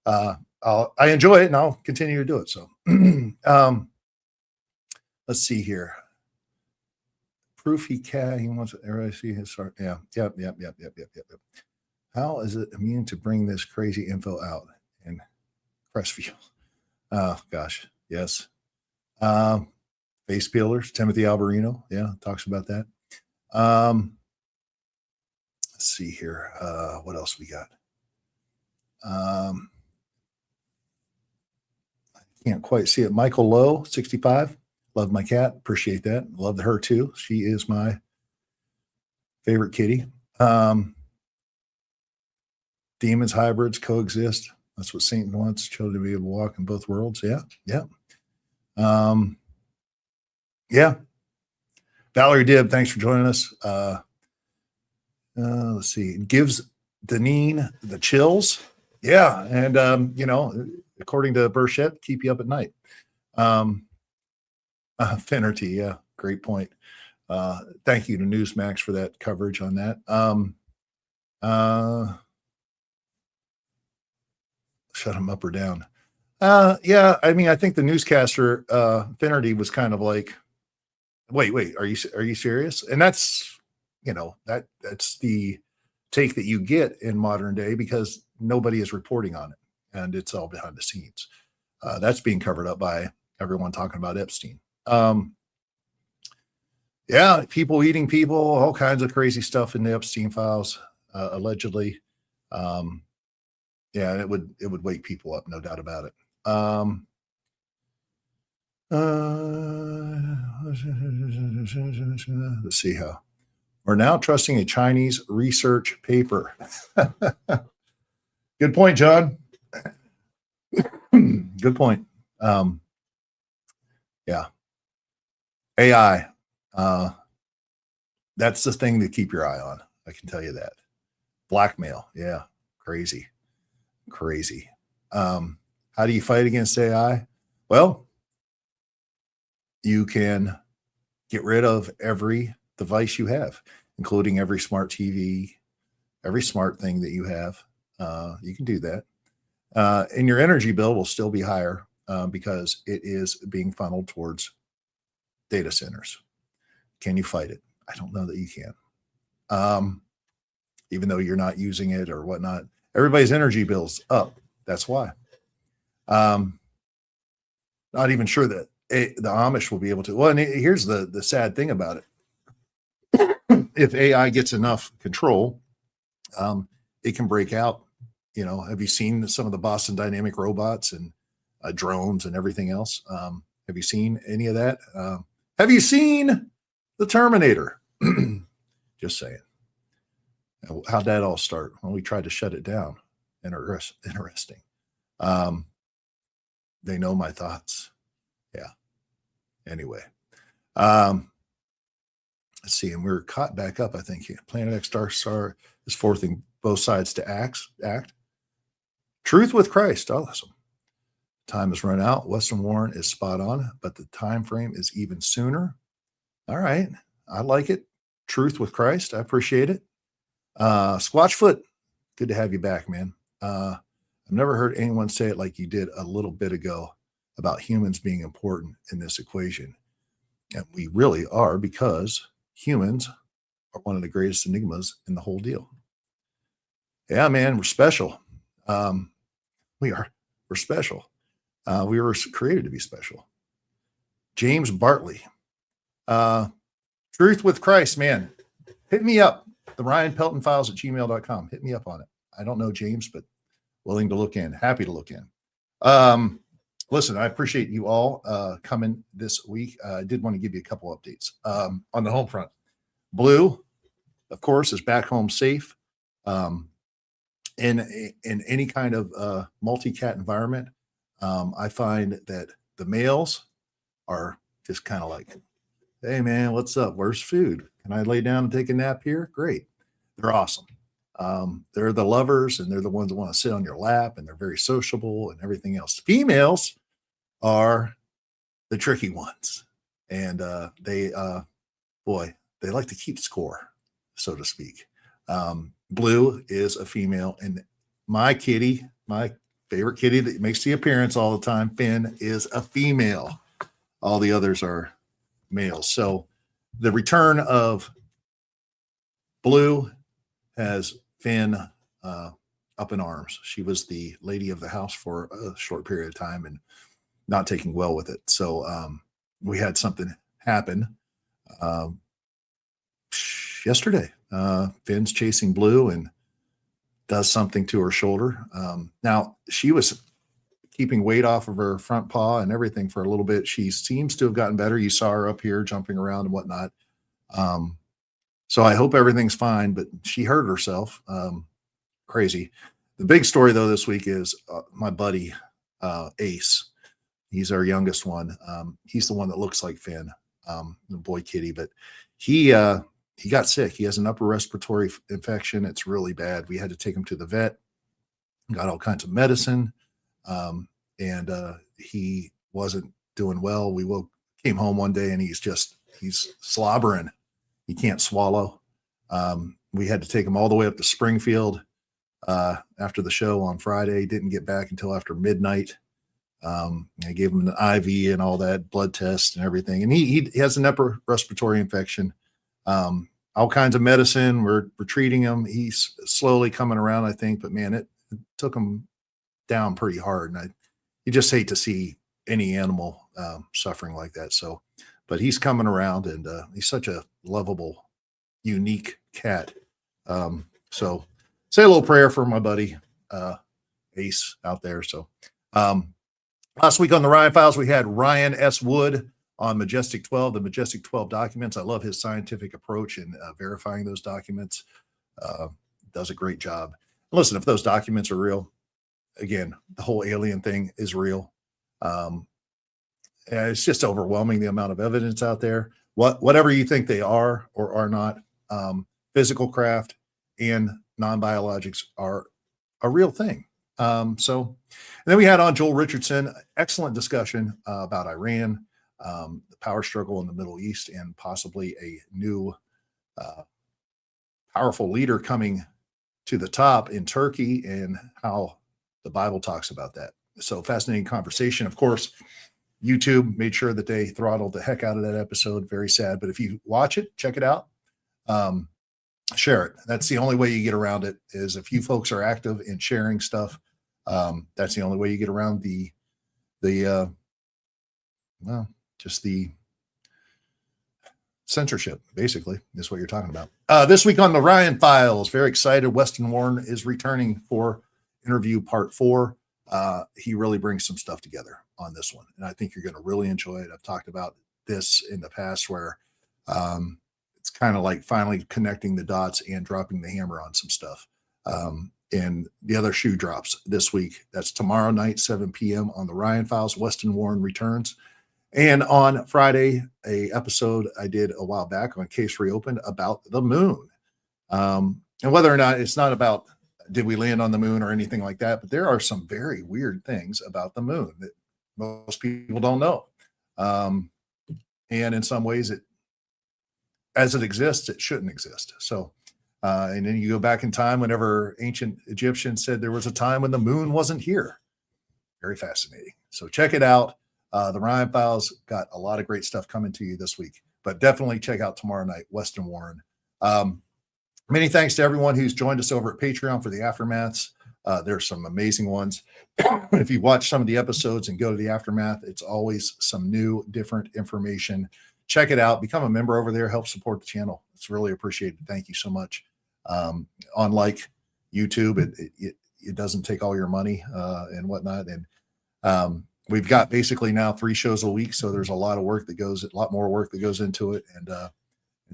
I enjoy it and I'll continue to do it. So let's see here. Proof he wants everybody to see his start. Yeah. Yep. How is it immune to bring this crazy info out in Crestview? Oh gosh. Yes. Face peelers, Timothy Alberino. Yeah. Talks about that. Let's see here. What else we got? I can't quite see it. Michael Lowe, 65. Love my cat. Appreciate that. Love her too. She is my favorite kitty. Demons, hybrids coexist. That's what Satan wants, children to be able to walk in both worlds. Yeah. Yeah. Valerie Dibb, thanks for joining us. Let's see. It gives Deneen the chills. Yeah. And, according to Burchett, keep you up at night. Finnerty. Yeah. Great point. Thank you to Newsmax for that coverage on that. Shut him up or down. Yeah. I mean, I think the newscaster, Finnerty, was kind of like, wait, are you serious? And that's, that's the take that you get in modern day because nobody is reporting on it and it's all behind the scenes. That's being covered up by everyone talking about Epstein. Yeah, people eating people, all kinds of crazy stuff in the Epstein files, allegedly. Yeah, it would wake people up, no doubt about it. Let's see how. We're now trusting a Chinese research paper. Good point, John. Good point. Yeah. AI. That's the thing to keep your eye on. I can tell you that. Blackmail. Yeah. Crazy. How do you fight against AI? Well, you can get rid of every device you have, including every smart TV, every smart thing that you have. You can do that. And your energy bill will still be higher because it is being funneled towards data centers. Can you fight it? I don't know that you can. Even though you're not using it or whatnot, everybody's energy bill's up. That's why. Not even sure that the Amish will be able to. Well, and here's the sad thing about it. If AI gets enough control, it can break out. Have you seen some of the Boston Dynamic robots and drones and everything else? Have you seen any of that? Have you seen the Terminator? Just saying. How'd that all start? Well, we tried to shut it down. Interesting. they know my thoughts. Yeah. Anyway, let's see. And we're caught back up, I think. Planet X Star is forcing both sides to act. Truth with Christ. Awesome. Time has run out. Western Warren is spot on, but the time frame is even sooner. All right. I like it. Truth with Christ. I appreciate it. Squatchfoot. Good to have you back, man. I've never heard anyone say it like you did a little bit ago about humans being important in this equation. And we really are, because humans are one of the greatest enigmas in the whole deal. Yeah, man, we're special. We're special. We were created to be special. James Bartley. Truth with Christ, man. Hit me up. The Ryan Pelton Files at gmail.com. Hit me up on it. I don't know James, but willing to look in. Happy to look in. Listen, I appreciate you all coming this week. I did want to give you a couple updates. On the home front, Blue, of course, is back home safe. In any kind of multi-cat environment, I find that the males are just kind of like, hey, man, what's up? Where's food? Can I lay down and take a nap here? Great. They're awesome. They're the lovers, and they're the ones that want to sit on your lap, and they're very sociable and everything else. Females are the tricky ones, and they like to keep score, so to speak. Blue is a female, and my kitty, my favorite kitty that makes the appearance all the time, Finn, is a female. All the others are males. So the return of Blue has Finn up in arms. She was the lady of the house for a short period of time and not taking well with it. So we had something happen yesterday. Finn's chasing Blue and does something to her shoulder. Now, she was keeping weight off of her front paw and everything for a little bit. She seems to have gotten better. You saw her up here jumping around and whatnot. So I hope everything's fine, but she hurt herself. Crazy. The big story, though, this week is my buddy, Ace. He's our youngest one. He's the one that looks like Finn, the boy kitty, but he got sick. He has an upper respiratory infection. It's really bad. We had to take him to the vet, got all kinds of medicine. And he wasn't doing well. We came home one day and he's slobbering. He can't swallow. We had to take him all the way up to Springfield after the show on Friday. Didn't get back until after midnight. I gave him an IV and all that, blood test and everything. And he has an upper respiratory infection. All kinds of medicine. We're treating him. He's slowly coming around, I think, but man, it took him down pretty hard. And you just hate to see any animal suffering like that. So, but he's coming around, and he's such a lovable, unique cat. So say a little prayer for my buddy Ace out there. So last week on the Ryan Files, we had Ryan S. Wood on Majestic 12, the Majestic 12 documents. I love his scientific approach in verifying those documents. Does a great job. Listen, if those documents are real, again, the whole alien thing is real. It's just overwhelming, the amount of evidence out there. Whatever you think they are or are not, physical craft and non-biologics are a real thing. And then we had on Joel Richardson, excellent discussion about Iran, the power struggle in the Middle East, and possibly a new powerful leader coming to the top in Turkey, and how the Bible talks about that. So fascinating conversation. Of course, YouTube made sure that they throttled the heck out of that episode. Very sad. But if you watch it, check it out, share it. That's the only way you get around it, is if you folks are active in sharing stuff. That's the only way you get around the censorship, basically, is what you're talking about. This week on the Ryan Files, very excited. Weston Warren is returning for interview part 4. He really brings some stuff together on this one, and I think you're going to really enjoy it. I've talked about this in the past, where it's kind of like finally connecting the dots and dropping the hammer on some stuff. And the other shoe drops this week. That's tomorrow night, 7 p.m. on the Ryan Files. Weston Warren returns. And on Friday, a episode I did a while back on Case Reopened about the moon. And whether or not it's not about did we land on the moon or anything like that, but there are some very weird things about the moon that most people don't know. And in some ways, as it exists, it shouldn't exist. So, and then you go back in time whenever ancient Egyptians said there was a time when the moon wasn't here. Very fascinating. So check it out. The Ryan Files got a lot of great stuff coming to you this week, but definitely check out tomorrow night, Weston Warren. Many thanks to everyone who's joined us over at Patreon for the aftermaths. There's some amazing ones. If you watch some of the episodes and go to the aftermath, it's always some new, different information. Check it out. Become a member over there. Help support the channel. It's really appreciated. Thank you so much. Unlike YouTube, it doesn't take all your money and whatnot. And we've got basically now 3 shows a week, so there's a lot more work that goes into it, and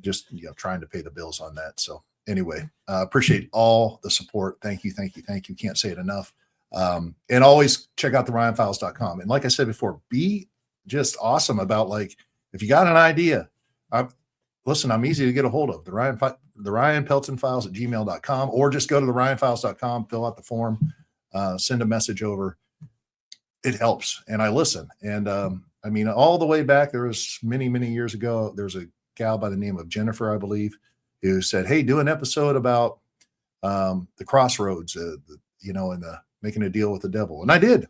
just trying to pay the bills on that. So anyway, appreciate all the support. Thank you. Can't say it enough. And always check out the RyanFiles.com. And like I said before, be just awesome about, like, if you got an idea, listen, I'm easy to get a hold of. The Ryan Pelton Files at gmail.com, or just go to the RyanFiles.com, fill out the form, send a message over. It helps. And I listen. And I mean, all the way back, there was many, many years ago, there's a gal by the name of Jennifer, I believe, who said, hey, do an episode about the crossroads, and making a deal with the devil. And I did.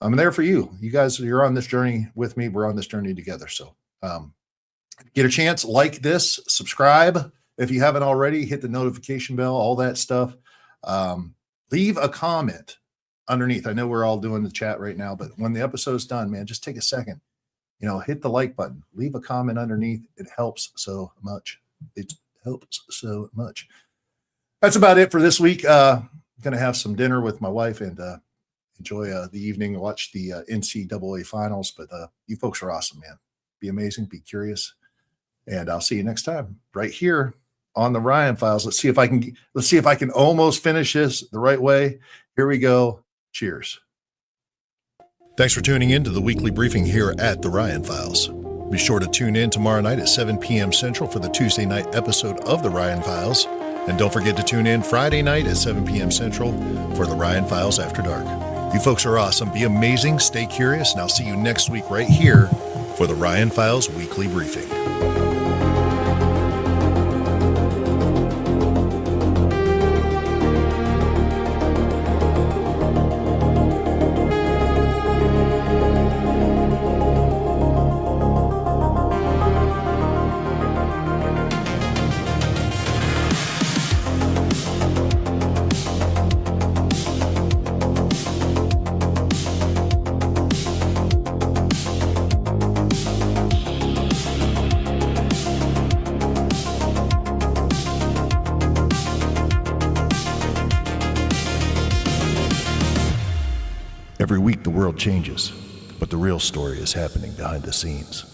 I'm there for you. You guys, you're on this journey with me. We're on this journey together. So get a chance, like this, subscribe. If you haven't already, hit the notification bell, all that stuff. Leave a comment underneath. I know we're all doing the chat right now, but when the episode's done, man, just take a second, hit the like button, leave a comment underneath. It helps so much. That's about it for this week. I'm going to have some dinner with my wife and enjoy the evening, watch the NCAA finals. But you folks are awesome, man. Be amazing, be curious. And I'll see you next time right here on the Ryan Files. Let's see if I can almost finish this the right way. Here we go. Cheers. Thanks for tuning in to the weekly briefing here at the Ryan Files. Be sure to tune in tomorrow night at 7 p.m. Central for the Tuesday night episode of the Ryan Files. And don't forget to tune in Friday night at 7 p.m. Central for the Ryan Files After Dark. You folks are awesome. Be amazing. Stay curious. And I'll see you next week right here for the Ryan Files Weekly Briefing. Every week the world changes, but the real story is happening behind the scenes.